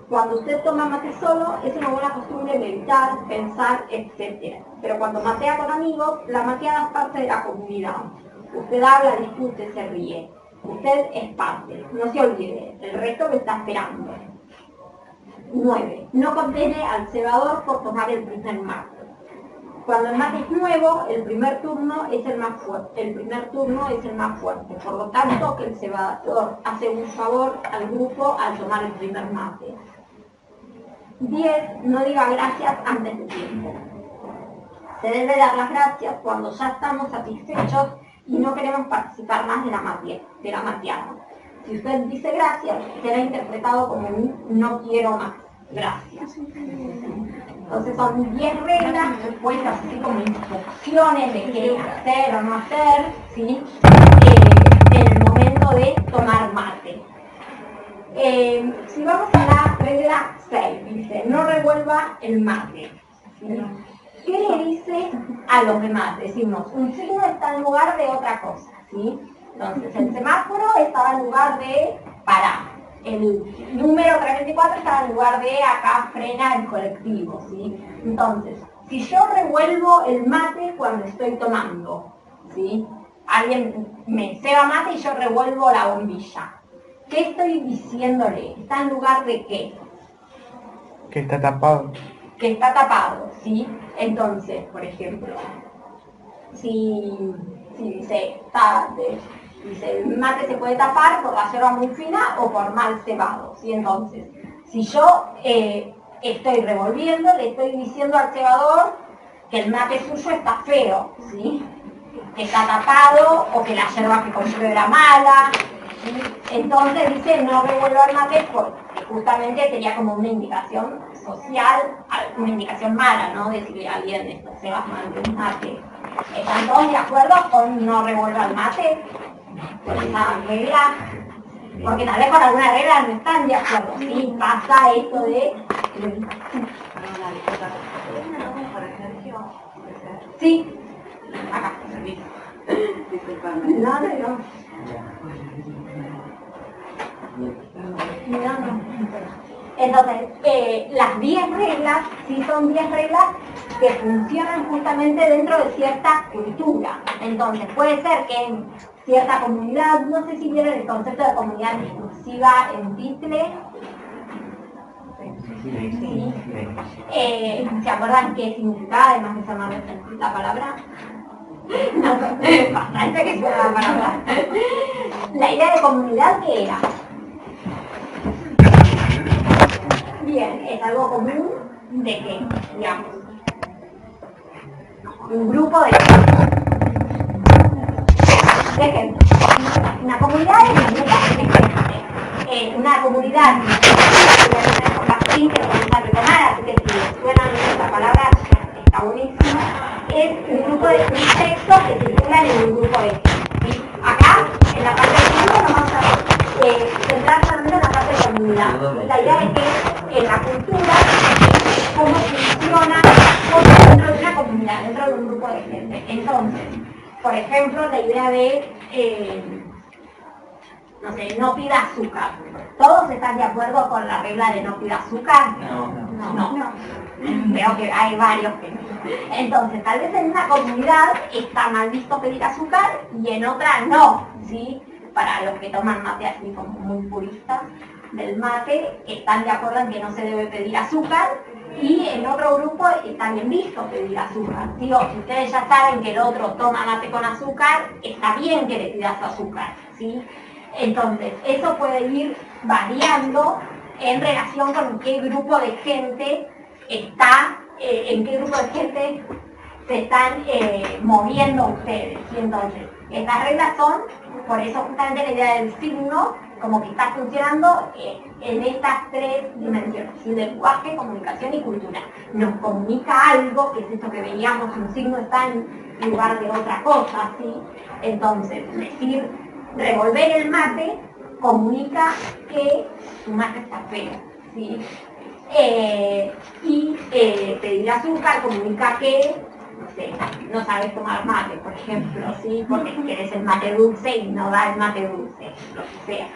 Cuando usted toma mate solo, es una buena costumbre meditar, pensar, etc. Pero cuando matea con amigos, la mateada es parte de la comunidad. Usted habla, discute, se ríe. Usted es parte, no se olvide, el resto lo está esperando. 9. No condene al cebador por tomar el primer mate. Cuando el mate es nuevo, el primer turno es el más fuerte. Por lo tanto, que el cebador hace un favor al grupo al tomar el primer mate. 10. No diga gracias antes de tiempo. Se debe dar las gracias cuando ya estamos satisfechos y no queremos participar más de la mateada. Si usted dice gracias, será interpretado como un no quiero más. Gracias. Entonces son 10 reglas, puestas así como instrucciones de qué hacer o no hacer, ¿sí? En el momento de tomar mate. Si vamos a la regla 6, dice, no revuelva el mate. ¿Sí? ¿Qué le dice a los demás? Decimos, un signo está en lugar de otra cosa, ¿sí? Entonces, el semáforo estaba en lugar de parar. El número 324 estaba en lugar de acá frena el colectivo, ¿sí? Entonces, si yo revuelvo el mate cuando estoy tomando, ¿sí? Alguien me ceba mate y yo revuelvo la bombilla. ¿Qué estoy diciéndole? ¿Está en lugar de qué? Que está tapado. Que está tapado, ¿sí? Entonces, por ejemplo, si dice, el mate se puede tapar por la yerba muy fina o por mal cebado, ¿sí? Entonces, si yo estoy revolviendo, le estoy diciendo al cebador que el mate suyo está feo, ¿sí? Que está tapado o que la yerba que compró era mala, ¿sí? Entonces dice no revuelva el mate porque justamente sería como una indicación social, una indicación mala, ¿no? Decirle a alguien esto, se va a mal de un mate. ¿Están todos de acuerdo con no revuelva el mate? Con esa regla. Porque tal vez con alguna regla no están de acuerdo, ¿sí? Pasa esto de... Sí, acá. No. Entonces, las 10 reglas, sí son 10 reglas que funcionan justamente dentro de cierta cultura. Entonces, puede ser que en cierta comunidad, no sé si vieron el concepto de comunidad discursiva en Title. Sí. ¿Se acuerdan qué significaba, además de llamar la palabra? No, bastante que suena la palabra. La idea de comunidad, ¿qué era? Bien, es algo común de que, digamos, un grupo de gente. Una comunidad es un grupo de gente. Una comunidad, así que lo vamos a retomar, así que si suena la palabra, está buenísimo. Es un grupo de textos que circulan en un grupo de gente. ¿Sí? Acá, en la parte de grupo, nos vamos a centrar solamente en la parte de comunidad. La idea es que en la cultura, cómo funciona dentro de una comunidad, dentro de un grupo de gente. Entonces, por ejemplo, la idea de, no pida azúcar. ¿Todos están de acuerdo con la regla de no pida azúcar? No. Veo que hay varios que no. Entonces, tal vez en una comunidad está mal visto pedir azúcar y en otra no, ¿sí? Para los que toman mate así como muy puristas del mate, están de acuerdo en que no se debe pedir azúcar y en otro grupo está bien visto pedir azúcar. Digo, si ustedes ya saben que el otro toma mate con azúcar, está bien que le pidas azúcar, ¿sí? Entonces, eso puede ir variando en relación con qué grupo de gente está, en qué grupo de gente se están moviendo ustedes. ¿Sí? Entonces, estas reglas son, por eso justamente la idea del signo, como que está funcionando en estas 3 dimensiones, ¿sí? Lenguaje, comunicación y cultura. Nos comunica algo, que es esto que veíamos, un signo está en lugar de otra cosa, ¿sí? Entonces, decir, revolver el mate comunica que su mate está feo, ¿sí? Pedir azúcar comunica que, no sabes tomar mate, por ejemplo, ¿sí? Porque quieres el mate dulce y no da el mate dulce, lo que sea.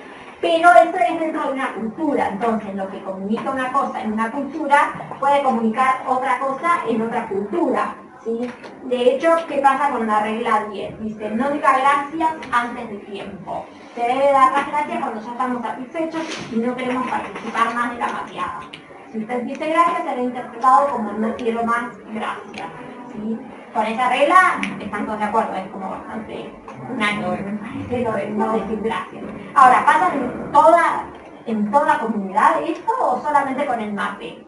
Pero eso es dentro de una cultura, entonces lo que comunica una cosa en una cultura puede comunicar otra cosa en otra cultura, ¿sí? De hecho, ¿qué pasa con la regla 10? Dice, no diga gracias antes de tiempo. Se debe dar las gracias cuando ya estamos satisfechos y no queremos participar más de la mateada. Si usted dice gracias, será interpretado como no quiero más gracias, ¿sí? Con esa regla están todos de acuerdo, es como bastante unánime, me parece, lo de no decir gracias. Ahora, ¿pasa en toda la comunidad esto o solamente con el mate?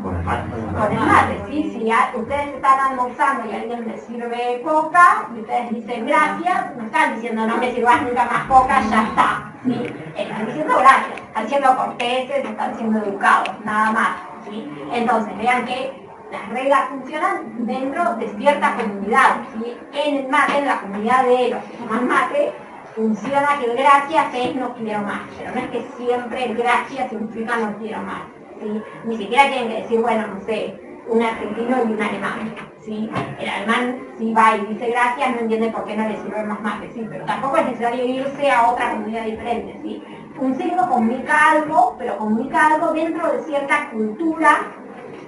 Con el mate. Con el mate, sí, si ustedes están almorzando y alguien les sirve coca y ustedes dicen gracias, no están diciendo no me sirvas nunca más coca, ya está, ¿sí? Están diciendo gracias, están siendo corteses, están siendo educados, nada más, ¿sí? Entonces, vean que las reglas funcionan dentro de cierta comunidad, ¿sí? En el mate, en la comunidad de los que toman mate, funciona que el gracias es no quiero más, pero no es que siempre el gracias significa no quiero más, ¿sí? Ni siquiera tienen que decir, bueno, no sé, un argentino y un alemán, ¿sí? El alemán si va y dice gracias no entiende por qué no le sirve más mate, ¿sí? Pero tampoco es necesario irse a otra comunidad diferente, ¿sí? Un signo comunica algo, pero comunica algo dentro de cierta cultura,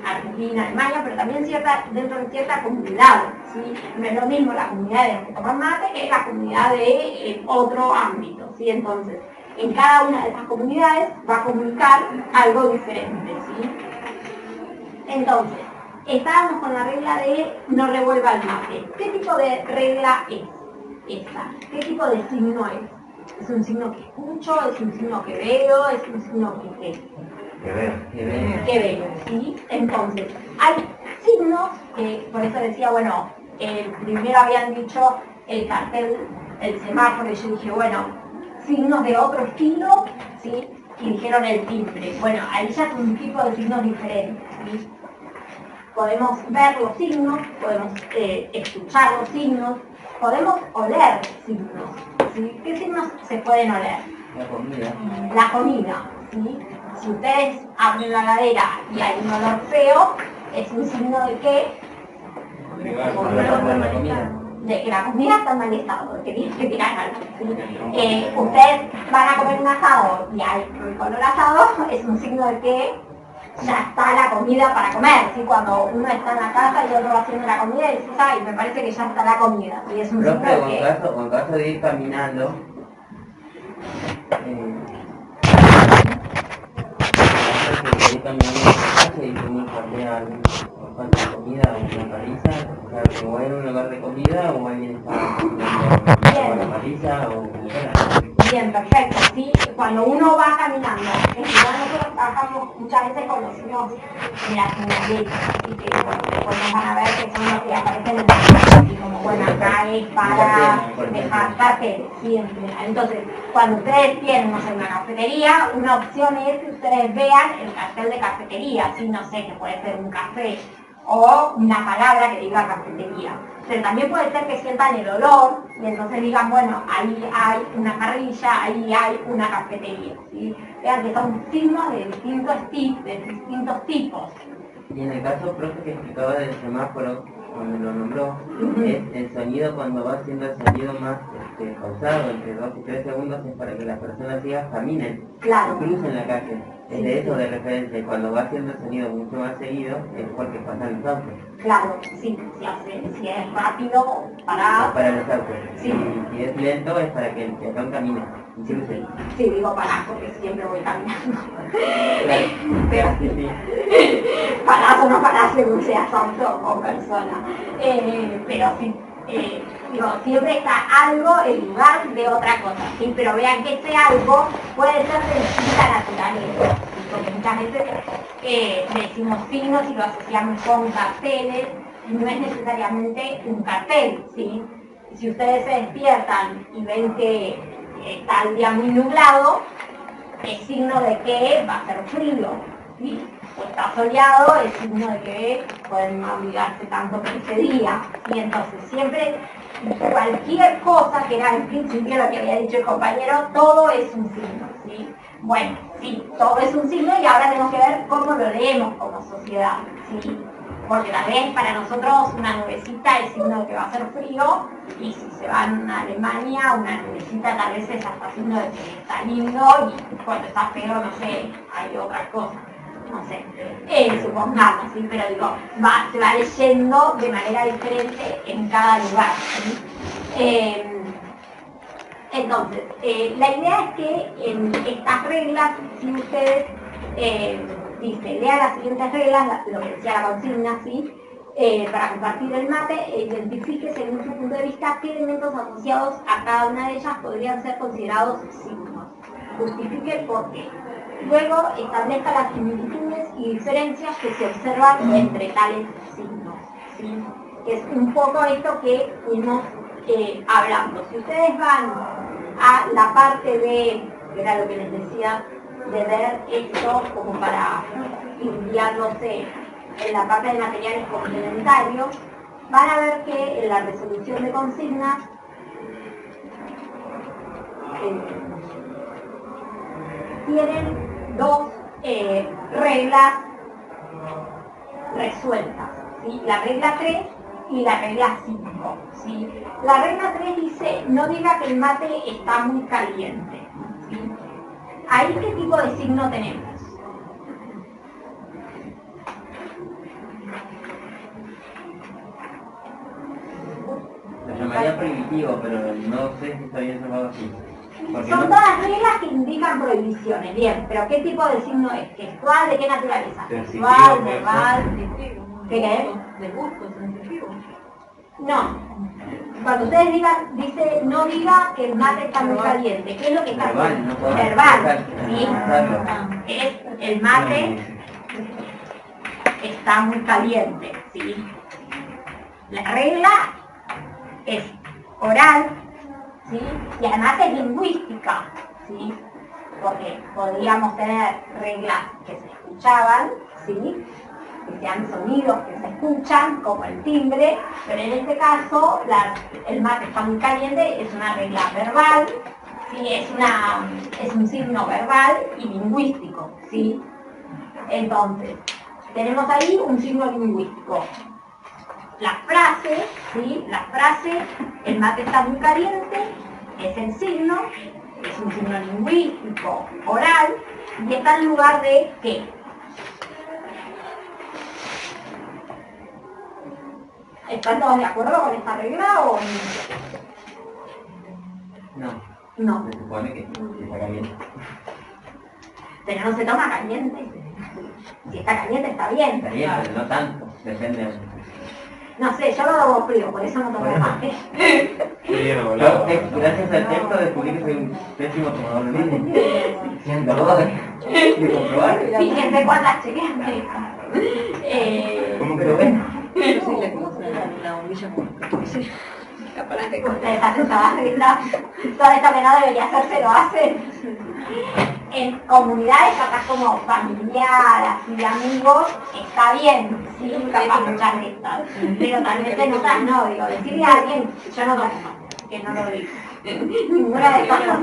Argentina, Alemania, pero también dentro de cierta comunidad, ¿sí? No es lo mismo la comunidad de los que toman mate que la comunidad de otro ámbito, ¿sí? Entonces, en cada una de esas comunidades va a comunicar algo diferente, ¿sí? Entonces, estábamos con la regla de no revuelva el mate. ¿Qué tipo de regla es esta? ¿Qué tipo de signo es? ¿Es un signo que escucho? ¿Es un signo que veo? ¿Es un signo que Que veo. ¿sí? Entonces, hay signos que, por eso decía, bueno, primero habían dicho el cartel, el semáforo, y yo dije, bueno, signos de otro estilo, ¿sí? Y dijeron el timbre. Bueno, ahí ya es un tipo de signos diferentes, ¿sí? Podemos ver los signos, podemos escuchar los signos, podemos oler signos, ¿sí? ¿Qué signos se pueden oler? La comida. La comida, ¿sí? Si ustedes abren la heladera y hay un olor feo, es un signo de que de que la comida está en mal estado, de que tienen que tirar algo, ¿sí? Ustedes van a comer un asado y hay olor asado, es un signo de que ya está la comida para comer, ¿sí? Cuando uno está en la casa y otro va haciendo la comida y dices, ay, me parece que ya está la comida, y es un signo de que... Cuando caso de ir caminando, y como cambiar falta comida o una paliza, o sea, o en un lugar de comida o alguien está comiendo una paliza o como fuera. Bien, perfecto, ¿sí? Cuando uno va caminando, igual nosotros trabajamos muchas veces con los signos de la señaleta, y que bueno, después nos van a ver que son los que aparecen en el y como bueno, acá es para dejar carteles, ¿sí? Entonces, cuando ustedes tienen, no sé, una cafetería, una opción es que ustedes vean el cartel de cafetería, ¿sí? No sé, que puede ser un café o una palabra que diga cafetería. Pero también puede ser que sientan el olor y entonces digan, bueno, ahí hay una parrilla, ahí hay una cafetería, ¿sí? Vean que son signos de distintos tipos. Y en el caso, profe, que explicaba del semáforo, cuando lo nombró, es el sonido cuando va haciendo el sonido más pausado, entre 2 y 3 segundos, es para que las personas ciegas caminen, Claro. crucen la calle. Es de eso de referencia, y cuando va haciendo el sonido mucho más seguido, es porque pasan los autos. Claro, sí, si es rápido, parado. Es para los autos. Sí. Y si es lento, es para que el peatón camine y cruce. Sí, digo pará porque siempre voy caminando. Claro. Pero Sí, sí. parás o no parás según seas auto o persona. Pero sí, digo, siempre está algo en lugar de otra cosa, ¿sí? Pero vean que ese algo puede ser de distinta naturaleza, ¿sí? Porque muchas veces decimos signos y lo asociamos con carteles, y no es necesariamente un cartel, ¿sí? Si ustedes se despiertan y ven que está el día muy nublado, es signo de que va a ser frío, ¿sí? O está soleado, es signo de que pueden no abrigarse tanto por ese día. Y entonces siempre, cualquier cosa que era en principio lo que había dicho el compañero, todo es un signo, ¿sí? Bueno, sí, todo es un signo y ahora tenemos que ver cómo lo leemos como sociedad, ¿sí? porque tal vez para nosotros una nubecita es signo de que va a ser frío, y si se van a Alemania, una nubecita tal vez es hasta signo de que está lindo, y cuando está feo, no sé, hay otras cosas. No sé, supongamos, ¿sí? Pero digo, se va leyendo de manera diferente en cada lugar, ¿sí? Entonces, la idea es que en estas reglas, si ustedes dicen, lean las siguientes reglas, lo que decía la consigna, ¿sí? Para compartir el mate, e identifique según su punto de vista qué elementos asociados a cada una de ellas podrían ser considerados signos. Justifique el por qué. Luego establezca las similitudes y diferencias que se observan entre tales signos, ¿sí? Es un poco esto que fuimos hablando. Si ustedes van a la parte de, que era lo que les decía, de ver esto como para ir guiándose en la parte de materiales complementarios, van a ver que en la resolución de consignas tienen dos reglas resueltas, ¿sí? La regla 3 y la regla 5, ¿sí? La regla 3 dice, no diga que el mate está muy caliente, ¿sí? ¿Ahí qué tipo de signo tenemos? Lo llamaría primitivo, pero no sé si está bien llamado así. Son todas reglas que indican prohibiciones, bien, pero ¿qué tipo de signo es? ¿Gestual? ¿De qué naturaleza? ¿Gestual? ¿Verbal? ¿Qué es? De gusto, sensitivo. No. Cuando ustedes digan, dice, no diga que el mate está muy caliente. ¿Qué es lo que está haciendo? Verbal, ¿sí? Es el mate está muy caliente, ¿sí? La regla es oral, ¿sí? Y además es lingüística, ¿sí? Porque podríamos tener reglas que se escuchaban, ¿sí? Que sean sonidos que se escuchan, como el timbre, pero en este caso el mate está muy caliente, es una regla verbal, ¿sí? Es un signo verbal y lingüístico, ¿sí? Entonces, tenemos ahí un signo lingüístico. La frase, ¿sí? La frase, el mate está muy caliente, es el signo, es un signo lingüístico, oral, y está en lugar de ¿qué? ¿Están todos de acuerdo con esta regla o No. no? Se supone que está caliente. Pero no se toma caliente. Si está caliente está bien. Está bien, pero no tanto. Depende de... No sé, yo lo hago frío, por eso no tomo mate. Yo, gracias al texto, descubrí que soy un pésimo tomador de mate. Siento de comprobar. Fíjense cuántas chequeas me ¿Cómo que lo ven? Yo sí le conozco la bombilla con Ustedes hacen todo esto que no debería hacerse, lo hacen. En comunidades capaz como familiar, así de amigos, está bien, sí, capaz muchas de estas. Pero tal vez en otras no, digo, decirle a alguien, yo no tomo, que no lo digo. Ninguna de estas cosas,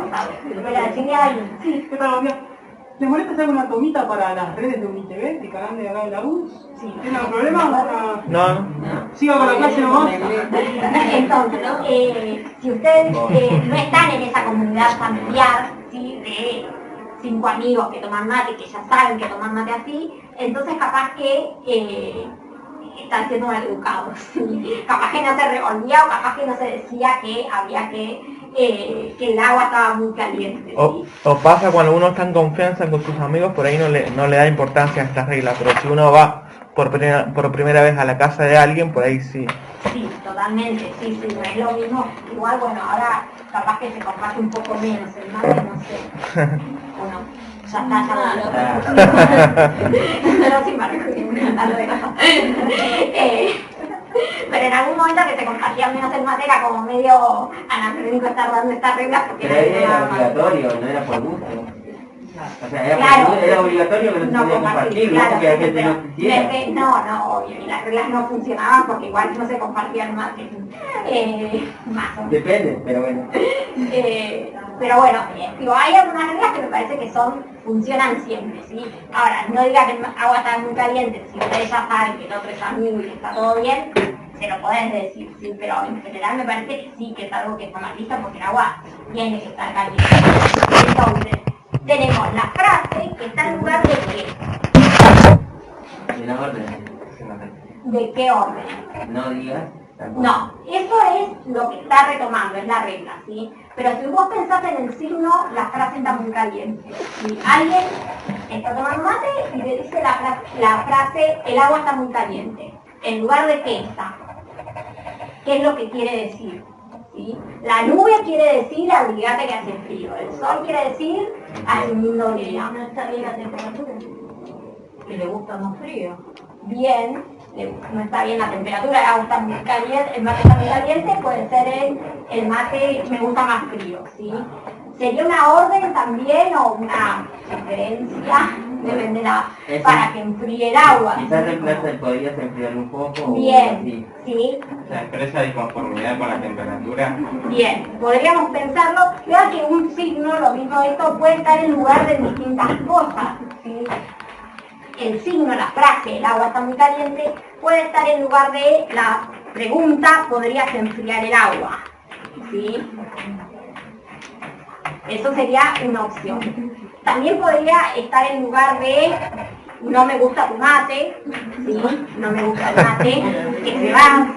pero decirle a alguien, Sí, ¿qué tal, buen día? ¿Les molesta hacer una tomita para las redes de UniTV, de canal de acá de la U? Sí. ¿Tiene algún problema? No, Siga con la clase nomás. Entonces, si ustedes no están en esa comunidad familiar, ¿sí? De 5 amigos que toman mate, que ya saben que toman mate así, entonces capaz que están siendo mal educados, ¿sí? Capaz que no se revolvía o capaz que no se decía que había que el agua estaba muy caliente, ¿sí? o pasa cuando uno está en confianza con sus amigos, por ahí no le da importancia a estas reglas, pero si uno va por primera vez a la casa de alguien, por ahí sí. Sí, totalmente, sí, no es lo mismo. Igual, bueno, ahora capaz que se comparte un poco menos el mate, no sé. O no, ya está, pero sin pero en algún momento que se compartía menos el mate era como medio anacrónico estar dando estas reglas porque Pero era obligatorio, no era por gusto. O sea, era, claro, era obligatorio que no se podía compartir, claro, no porque la gente no quisiera. No, obvio, y las reglas no funcionaban porque igual no se compartían mate. Más o menos. Depende, pero bueno. Pero bueno, digo, hay algunas reglas que me parece que funcionan siempre, ¿sí? Ahora, no diga que el agua está muy caliente, si ustedes ya saben que el otro es amigo y está todo bien, se lo podés decir, ¿sí? Pero en general me parece que sí, que es algo que está mal visto porque el agua tiene que estar caliente. Entonces, tenemos la frase que está en lugar de qué. De la orden. ¿De qué orden? No digas. No, eso es lo que está retomando, es la regla, ¿sí? Pero si vos pensás en el signo, la frase está muy caliente. Si alguien está tomando mate y le dice la frase, el agua está muy caliente, ¿en lugar de qué está? ¿Qué es lo que quiere decir? ¿Sí? La nube quiere decir abrigate que hace frío, el sol quiere decir hace un lindo día. No está bien la temperatura. Que le gusta más frío. Bien, no está bien la temperatura, el agua está muy caliente, el mate está muy caliente, puede ser el mate me gusta más frío, ¿sí? ¿Sería una orden también o una sugerencia? Depende para que enfríe el agua. Quizás reemplaza el podrías enfriarlo un poco. Bien, ¿sí? La expresa disconformidad con la temperatura. Bien, podríamos pensarlo, ya que un signo, lo mismo de esto, puede estar en lugar de distintas cosas, ¿sí? El signo, la frase, el agua está muy caliente, puede estar en lugar de la pregunta, ¿podrías enfriar el agua? ¿Sí? Eso sería una opción. También podría estar en lugar de, no me gusta tu mate, ¿sí? No me gusta el mate, que se va.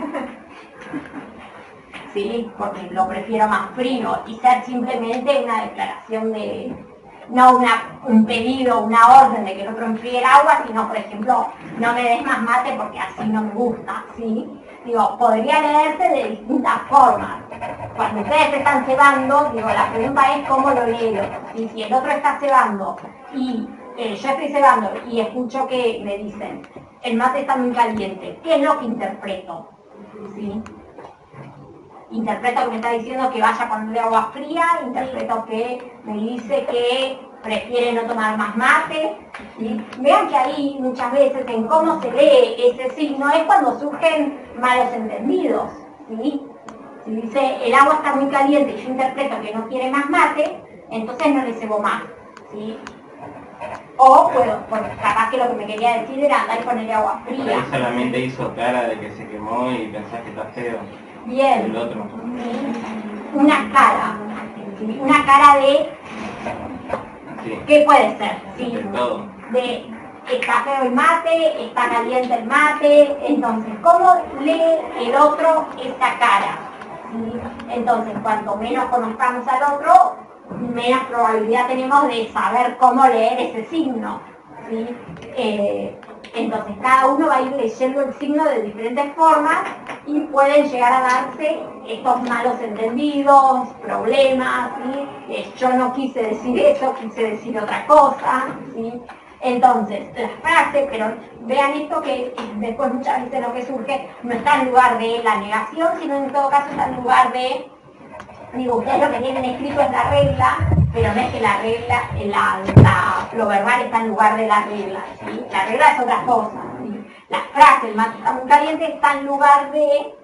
¿Sí? Porque lo prefiero más frío y ser simplemente una declaración de, no un pedido, una orden de que el otro enfríe el agua, sino, por ejemplo, no me des más mate porque así no me gusta, ¿sí? Digo, podría leerse de distintas formas. Cuando ustedes están cebando, digo, la pregunta es cómo lo leo. Y si el otro está cebando y yo estoy cebando y escucho que me dicen, el mate está muy caliente, ¿qué es lo que interpreto? ¿Sí? Interpreto que me está diciendo que vaya con agua fría, interpreto que me dice que prefiere no tomar más mate. ¿Sí? Vean que ahí muchas veces en cómo se lee ese signo es cuando surgen malos entendidos. ¿Sí? Si dice el agua está muy caliente y yo interpreto que no quiere más mate, entonces no le cebo más. ¿Sí? O capaz que lo que me quería decir era andar y ponerle agua Por fría. ahí solamente hizo cara de que se quemó y pensás que está feo. Bien. El otro. Una cara. ¿Sí? Una cara de... Sí. ¿Qué puede ser? ¿Sí? De todo. De está feo el mate, está caliente el mate, entonces, ¿cómo lee el otro esa cara? ¿Sí? Entonces, cuanto menos conozcamos al otro, menos probabilidad tenemos de saber cómo leer ese signo. ¿Sí? Entonces, cada uno va a ir leyendo el signo de diferentes formas y pueden llegar a darse estos malos entendidos, problemas, ¿sí? Yo no quise decir eso, quise decir otra cosa, ¿sí? Entonces, las frases, pero vean esto que después muchas veces lo que surge no está en lugar de la negación, sino en todo caso está en lugar de, digo, ustedes lo que tienen escrito es la regla, pero no es que la regla, lo verbal está en lugar de la regla, ¿sí? La regla es otra cosa, ¿sí? La frase, el mate está muy caliente, está en lugar de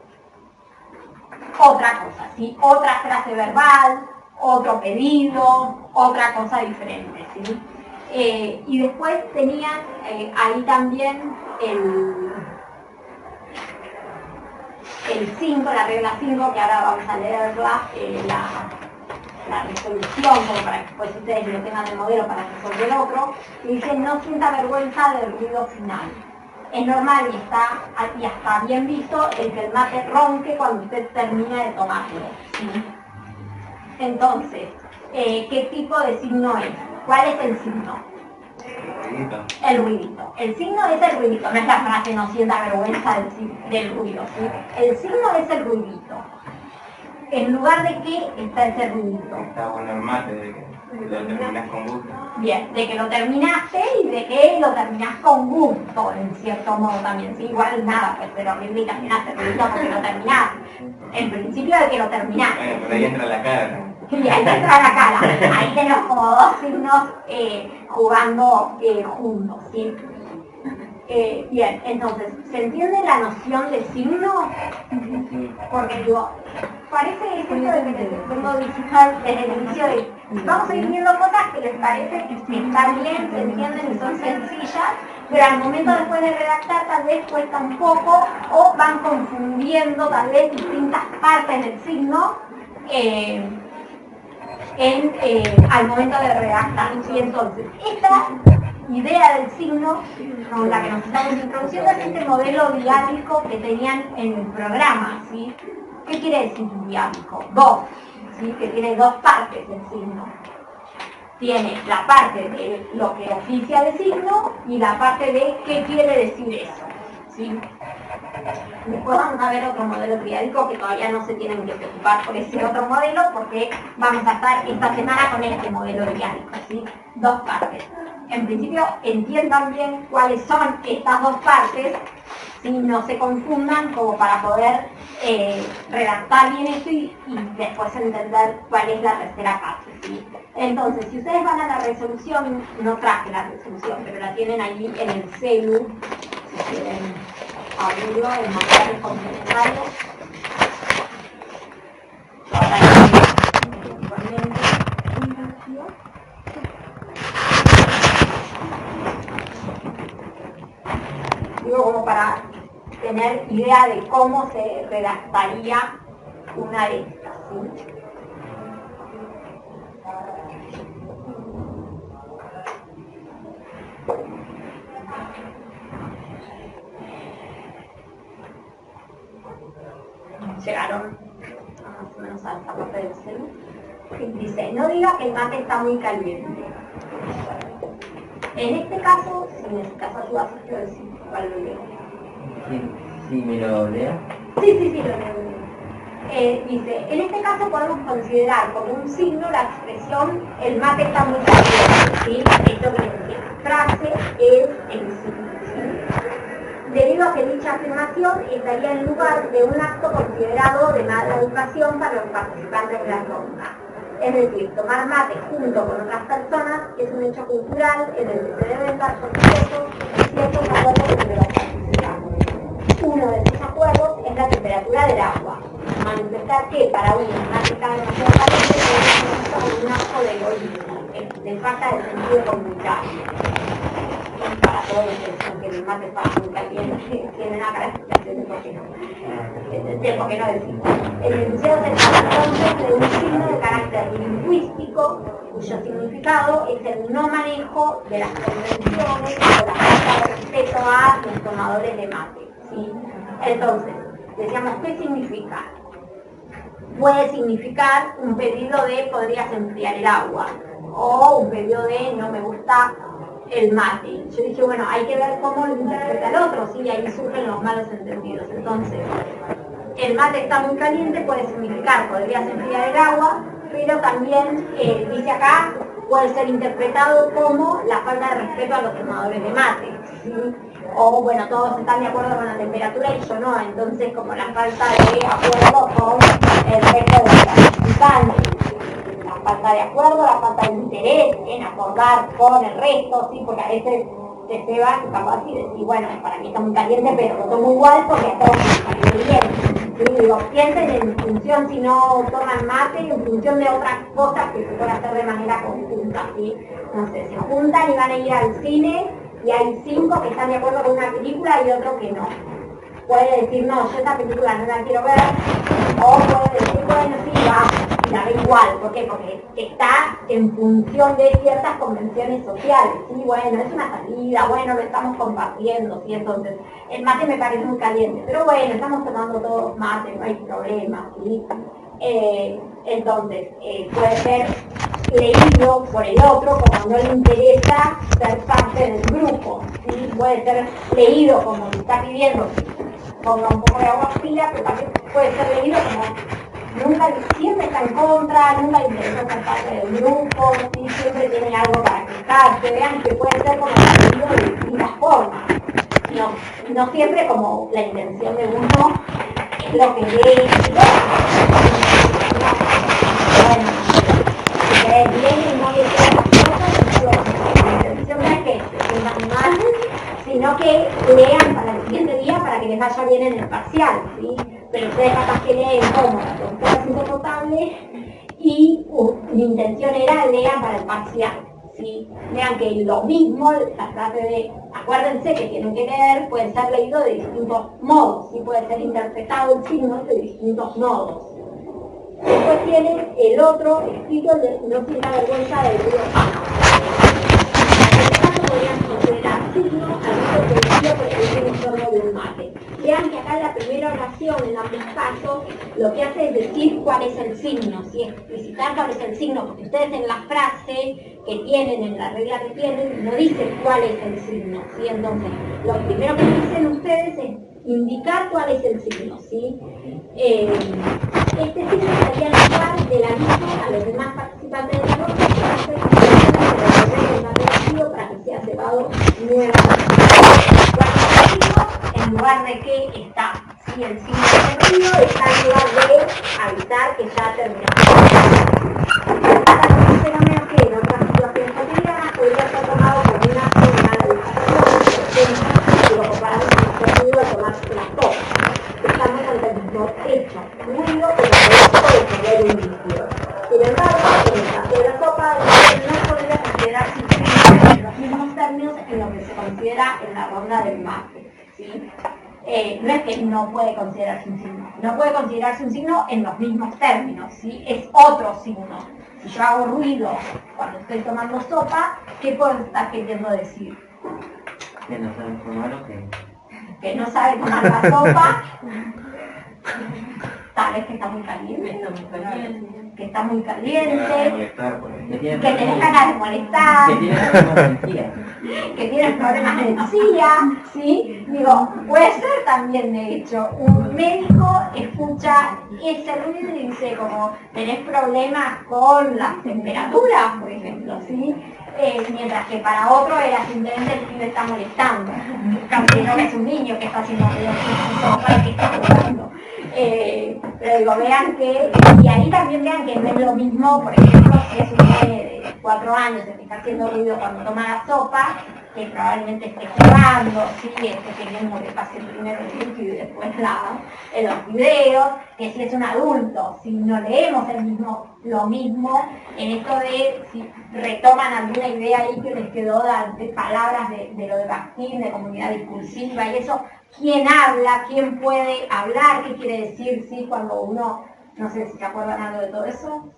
otra cosa, ¿sí? Otra frase verbal, otro pedido, otra cosa diferente, ¿sí? Y después tenían ahí también el 5, la regla 5, que ahora vamos a leerla, la resolución, como para que después ustedes lo tengan de modelo para resolver el otro, y dice no sienta vergüenza del ruido final. Es normal y hasta bien visto el que el mate ronque cuando usted termina de tomarlo, ¿sí? Entonces, ¿qué tipo de signo es? ¿Cuál es el signo? El ruidito. El signo es el ruidito, no es la frase no sienta vergüenza del ruido, ¿sí? El signo es el ruidito. ¿En lugar de qué está ese ruidito? Está bueno el mate, de que lo terminás con gusto. Bien, de que lo terminaste y de que lo terminás con gusto, en cierto modo también, ¿sí? Igual nada, pues ser horrible y terminaste el ruidito porque lo terminás. En principio de que lo terminaste. Bueno, por ahí entra la cara. Y ahí entra la cara. Ahí tenemos como dos signos jugando juntos, ¿sí? Bien, entonces, ¿se entiende la noción de signo? Porque digo, parece esto de que les vengo diciendo desde el inicio de, vamos a ir viendo cosas que les parece que están bien, se entienden y son sencillas, pero al momento después de redactar tal vez cuesta un poco o van confundiendo tal vez distintas partes del signo al momento de redactar. Y entonces, esta idea del signo con la que nos estamos introduciendo es este modelo diálico que tenían en el programa, ¿sí? ¿Qué quiere decir diálico? Dos, ¿sí? Que tiene dos partes el signo. Tiene la parte de lo que oficia de signo y la parte de qué quiere decir eso, ¿sí? Después vamos a ver otro modelo triádico que todavía no se tienen que preocupar por ese otro modelo porque vamos a estar esta semana con este modelo triádico, ¿sí? Dos partes. En principio entiendan bien cuáles son estas dos partes, si no se confundan, como para poder redactar bien esto y después entender cuál es la tercera parte, ¿sí? Entonces, si ustedes van a la resolución, no traje la resolución, pero la tienen ahí en el celu, si quieren abrirlo, en materiales complementarios. Digo, como para tener idea de cómo se redactaría una de estas, ¿sí? Llegaron más o menos a esta parte del celu. Dice, no diga que el mate está muy caliente. En este caso, si necesitas ayuda, quiero decir cuál lo leo. Si me lo leo. Sí, lo leo. Dice, en este caso podemos considerar como un signo la expresión el mate está muy caliente, ¿sí? Esto que les decía, frase es el signo, ¿sí? Debido a que dicha afirmación estaría en lugar de un acto considerado de mala educación para los participantes de la ronda. Es decir, tomar mate junto con otras personas es un hecho cultural en el que se deben dar por ciertos acuerdos entre los participantes. Uno de esos acuerdos es la temperatura del agua. Manifestar que para uno el mate está demasiado caliente es como un acto de egoísmo, de falta de sentido comunitario. Para todos los que dicen que el mate está muy caliente, tienen acá la explicación de por qué no decir. El enunciado se trata entonces de un signo de carácter lingüístico cuyo significado es el no manejo de las convenciones o la falta de respeto a los tomadores de mate, ¿sí? Entonces, decíamos, ¿qué significa? Puede significar un pedido de podrías enfriar el agua o un pedido de no me gusta el mate. Yo dije, bueno, hay que ver cómo lo interpreta el otro, ¿sí? Y ahí surgen los malos entendidos. Entonces, el mate está muy caliente puede significar, podrías enfriar el agua, pero también, dice acá, puede ser interpretado como la falta de respeto a los tomadores de mate, ¿sí? O, bueno, todos están de acuerdo con la temperatura y yo no, entonces como la falta de acuerdo con el resto de los participantes. La falta de acuerdo, la falta de interés en acordar con el resto, ¿sí? Porque a veces te ceba y capaz y decís, bueno, para mí está muy caliente, pero lo tomo igual porque a todos me parece bien. Sí, digo, piensen en función, si no toman mate, en función de otras cosas que se pueden hacer de manera conjunta, ¿sí? No sé, se juntan y van a ir al cine y hay 5 que están de acuerdo con una película y otro que no. Puede decir, no, yo esta película no la quiero ver, o puede decir, bueno, sí, va, y la ve igual. ¿Por qué? Porque está en función de ciertas convenciones sociales, ¿sí? Bueno, es una salida, bueno, lo estamos compartiendo, ¿sí? Entonces, el mate me parece muy caliente, pero bueno, estamos tomando todos mate, no hay problema, ¿sí? Entonces, puede ser leído por el otro como no le interesa ser parte del grupo, ¿sí? Puede ser leído como le está pidiendo ponga un poco de agua fría, pero también puede ser leído como nunca, siempre está en contra, nunca le interesa ser parte del grupo, ¿sí? Siempre tiene algo para quejarse, vean que puede ser como leído de distintas formas, no siempre como la intención de uno es lo que lee, bueno, si lee bien y no le queda las cosas, la intención no es que se sientan mal, sino que tienen el parcial, ¿sí? Pero ustedes capaz que leen como la conferencia insoportable y mi intención era lean para el parcial, ¿sí? Vean que lo mismo, la frase de acuérdense que tienen que leer puede ser leído de distintos modos, ¿sí? Puede ser interpretado el signo de distintos modos. Después tienen el otro escrito de no tiene vergüenza del ruido. En este caso podrían considerar signo al uso producido por el entorno de un mate. Vean que acá en la primera oración, en ambos casos, lo que hace es decir cuál es el signo, ¿sí? Explicitar cuál es el signo, porque ustedes en la frase que tienen, en la regla que tienen, no dicen cuál es el signo, ¿sí? Entonces, lo primero que dicen ustedes es indicar cuál es el signo, ¿sí? Este signo estaría en lugar de la misma a los demás participantes de la nota para que sea cebado nuevamente. En lugar de que está, ¿sí? El signo de ruido está en lugar de avisar que ya terminó. Fenómeno que en otras situaciones cotidianas podría ser tomado como una señal de educación, pero comparado con el ruido de tomarse las cosas. Estamos ante el mismo hecho, ruido, pero puede tener un líquido. Sin embargo, en el caso de la sopa, no podría considerarse en los mismos términos en lo que se considera en la ronda del mate, ¿sí? No es que no puede considerarse un signo, no puede considerarse un signo en los mismos términos, ¿sí? Es otro signo. Si yo hago ruido cuando estoy tomando sopa, ¿qué puedo estar queriendo decir? Que no saben tomar o que... Que no sabe tomar la sopa, tal vez que está muy caliente, que está muy caliente, que tenés ganas de molestar, que tienes problemas de encía, ¿sí? Digo, puede ser también, de hecho, un médico escucha ese ruido y dice como, tenés problemas con las temperaturas, por ejemplo, ¿sí? Mientras que para otro era simplemente el pibe está molestando, que no es un niño que está haciendo ruido, que está jugando. Pero digo, vean que, y ahí también vean que no es lo mismo, por ejemplo, si es un niño de 4 años el que está haciendo ruido cuando toma la sopa, que probablemente esté jugando, sí, esté queriendo que pase primero el líquido y después en los videos, que si es un adulto, si no leemos lo mismo, en esto de si retoman alguna idea ahí que les quedó de palabras de lo de Bakhtin, de comunidad discursiva y eso, ¿quién habla? ¿Quién puede hablar? ¿Qué quiere decir? ¿Sí? Cuando uno, no sé si se acuerdan algo de todo eso.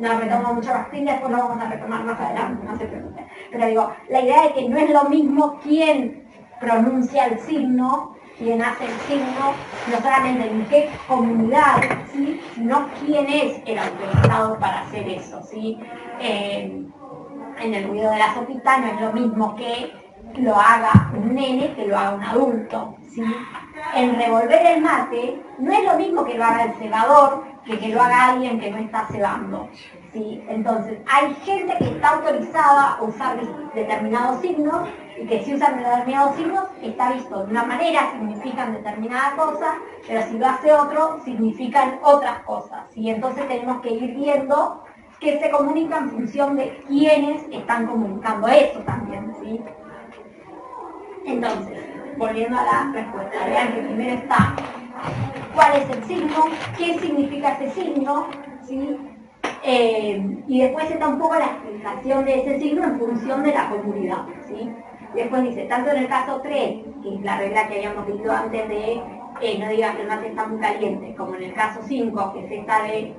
No retomo mucho Bakhtin, después lo vamos a retomar más adelante, no se preocupen. Pero digo, la idea de que no es lo mismo quién pronuncia el signo, quién hace el signo, no solamente en qué comunidad, ¿sí? Sino quién es el autorizado para hacer eso, ¿sí? En el ruido de la sopita no es lo mismo que lo haga un nene que lo haga un adulto, ¿sí? En revolver el mate no es lo mismo que lo haga el cebador que lo haga alguien que no está cebando, ¿sí? Entonces, hay gente que está autorizada a usar determinados signos y que si usan determinados signos está visto de una manera, significan determinada cosa, pero si lo hace otro, significan otras cosas, ¿sí? Entonces tenemos que ir viendo que se comunica en función de quiénes están comunicando eso también, ¿sí? Entonces, volviendo a la respuesta, vean que primero está cuál es el signo, qué significa ese signo, ¿sí? Y después está un poco la explicación de ese signo en función de la comunidad, ¿sí? Después dice, tanto en el caso 3, que es la regla que habíamos visto antes de no digas que el mate está muy caliente, como en el caso 5, que es esta de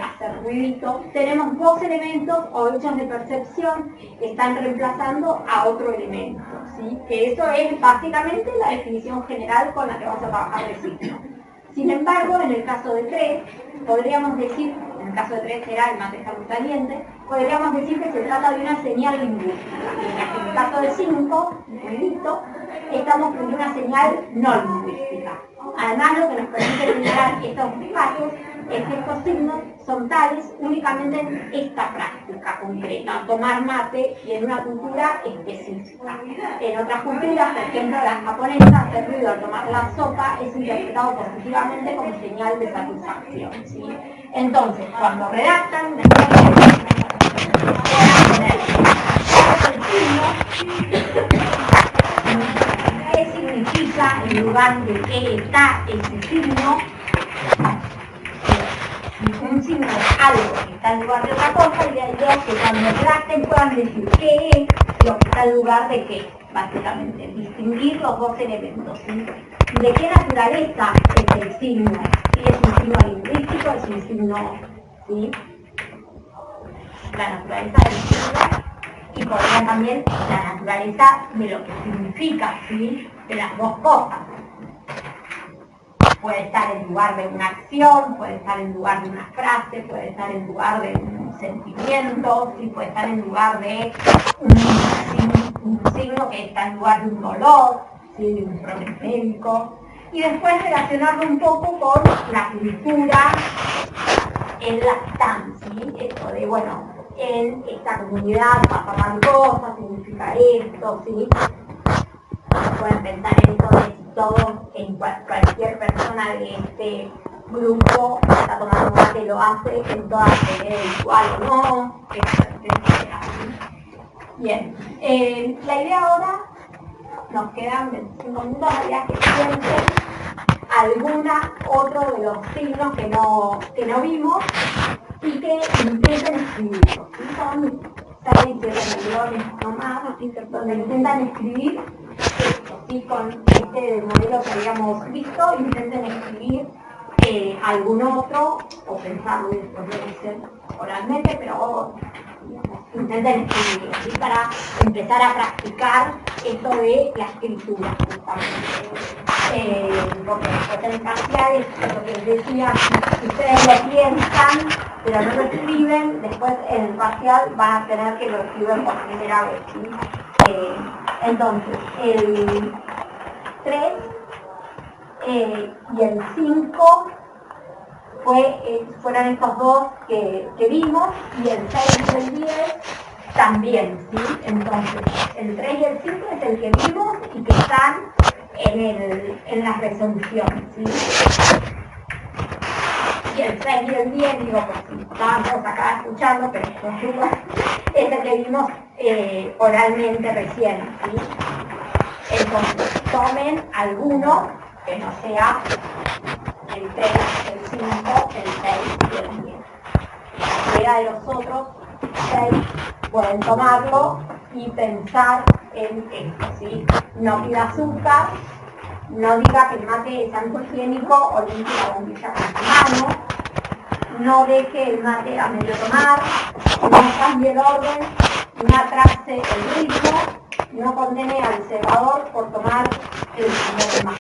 hacer ruidito, tenemos dos elementos o hechos de percepción que están reemplazando a otro elemento, ¿sí? Que eso es básicamente la definición general con la que vamos a trabajar el signo. Sin embargo, en el caso de 3, podríamos decir, en el caso de 3 será el mate está muy caliente, podríamos decir que se trata de una señal lingüística, mientras que en el caso de 5, el ruidito, estamos frente a una señal no lingüística. Además, lo que nos permite señalar estos casos es que estos signos son tales únicamente en esta práctica concreta, tomar mate y en una cultura específica. En otras culturas, por ejemplo la japonesa, hacer ruido al tomar la sopa es interpretado positivamente como señal de satisfacción, ¿sí? Entonces, cuando redactan, ¿qué significa? significa, en lugar de qué está ese signo. Un signo es algo que está en lugar de otra cosa, y la idea es que cuando traten puedan decir qué es lo que está en lugar de qué, básicamente. Distinguir los dos elementos, ¿sí? ¿De qué naturaleza es el signo? ¿Sí? ¿Es un signo lingüístico? ¿Es un signo, sí? La naturaleza del signo, y podría también la naturaleza de lo que significa, ¿sí? De las dos cosas. Puede estar en lugar de una acción, puede estar en lugar de una frase, puede estar en lugar de un sentimiento, ¿sí? Puede estar en lugar de un signo que está en lugar de un dolor, ¿sí? De un problema médico. Y después relacionarlo un poco con la cultura en la que están, ¿sí? Esto de, bueno, en esta comunidad pasa tal cosa, significa esto, ¿sí? Pueden pensar en esto de si todos, en cualquier persona de este grupo está tomando mate, lo hace en toda manera igual o no, etcétera. Bien, la idea ahora, nos quedan 25 minutos, la idea es que piensen otro de los signos que no vimos y que intenten escribirlos. ¿Sí? Son 6, 7 millones nomás, donde intentan escribir esto, ¿sí? Con este modelo que habíamos visto, intenten escribir algún otro, o pensarlo y después lo dicen oralmente, pero intenten escribirlo, ¿sí? Para empezar a practicar esto de la escritura, justamente. Porque después en el parcial es lo que les decía, si ustedes lo piensan, pero no lo escriben, después en el parcial van a tener que lo escribir por primera vez, ¿sí? Entonces, el 3 y el 5 fueron estos dos que vimos, y el 6 y el 10 también, ¿sí? Entonces, el 3 y el 5 es el que vimos y que están en la resolución, ¿sí? Y el 6 y el 10, digo, pues si estaban todos acá escuchando, pero es el que vimos oralmente recién, ¿sí? Entonces, tomen alguno que no sea el 3, el 5, el 6 y el 10. La idea de los otros 6 pueden tomarlo y pensar en esto, ¿sí? No pida azúcar, no diga que el mate es antihigiénico o limpie la bombilla con su mano, no deje el mate a medio tomar, no cambie el orden, no atrase el ritmo, no condene al cebador por tomar el primer mate.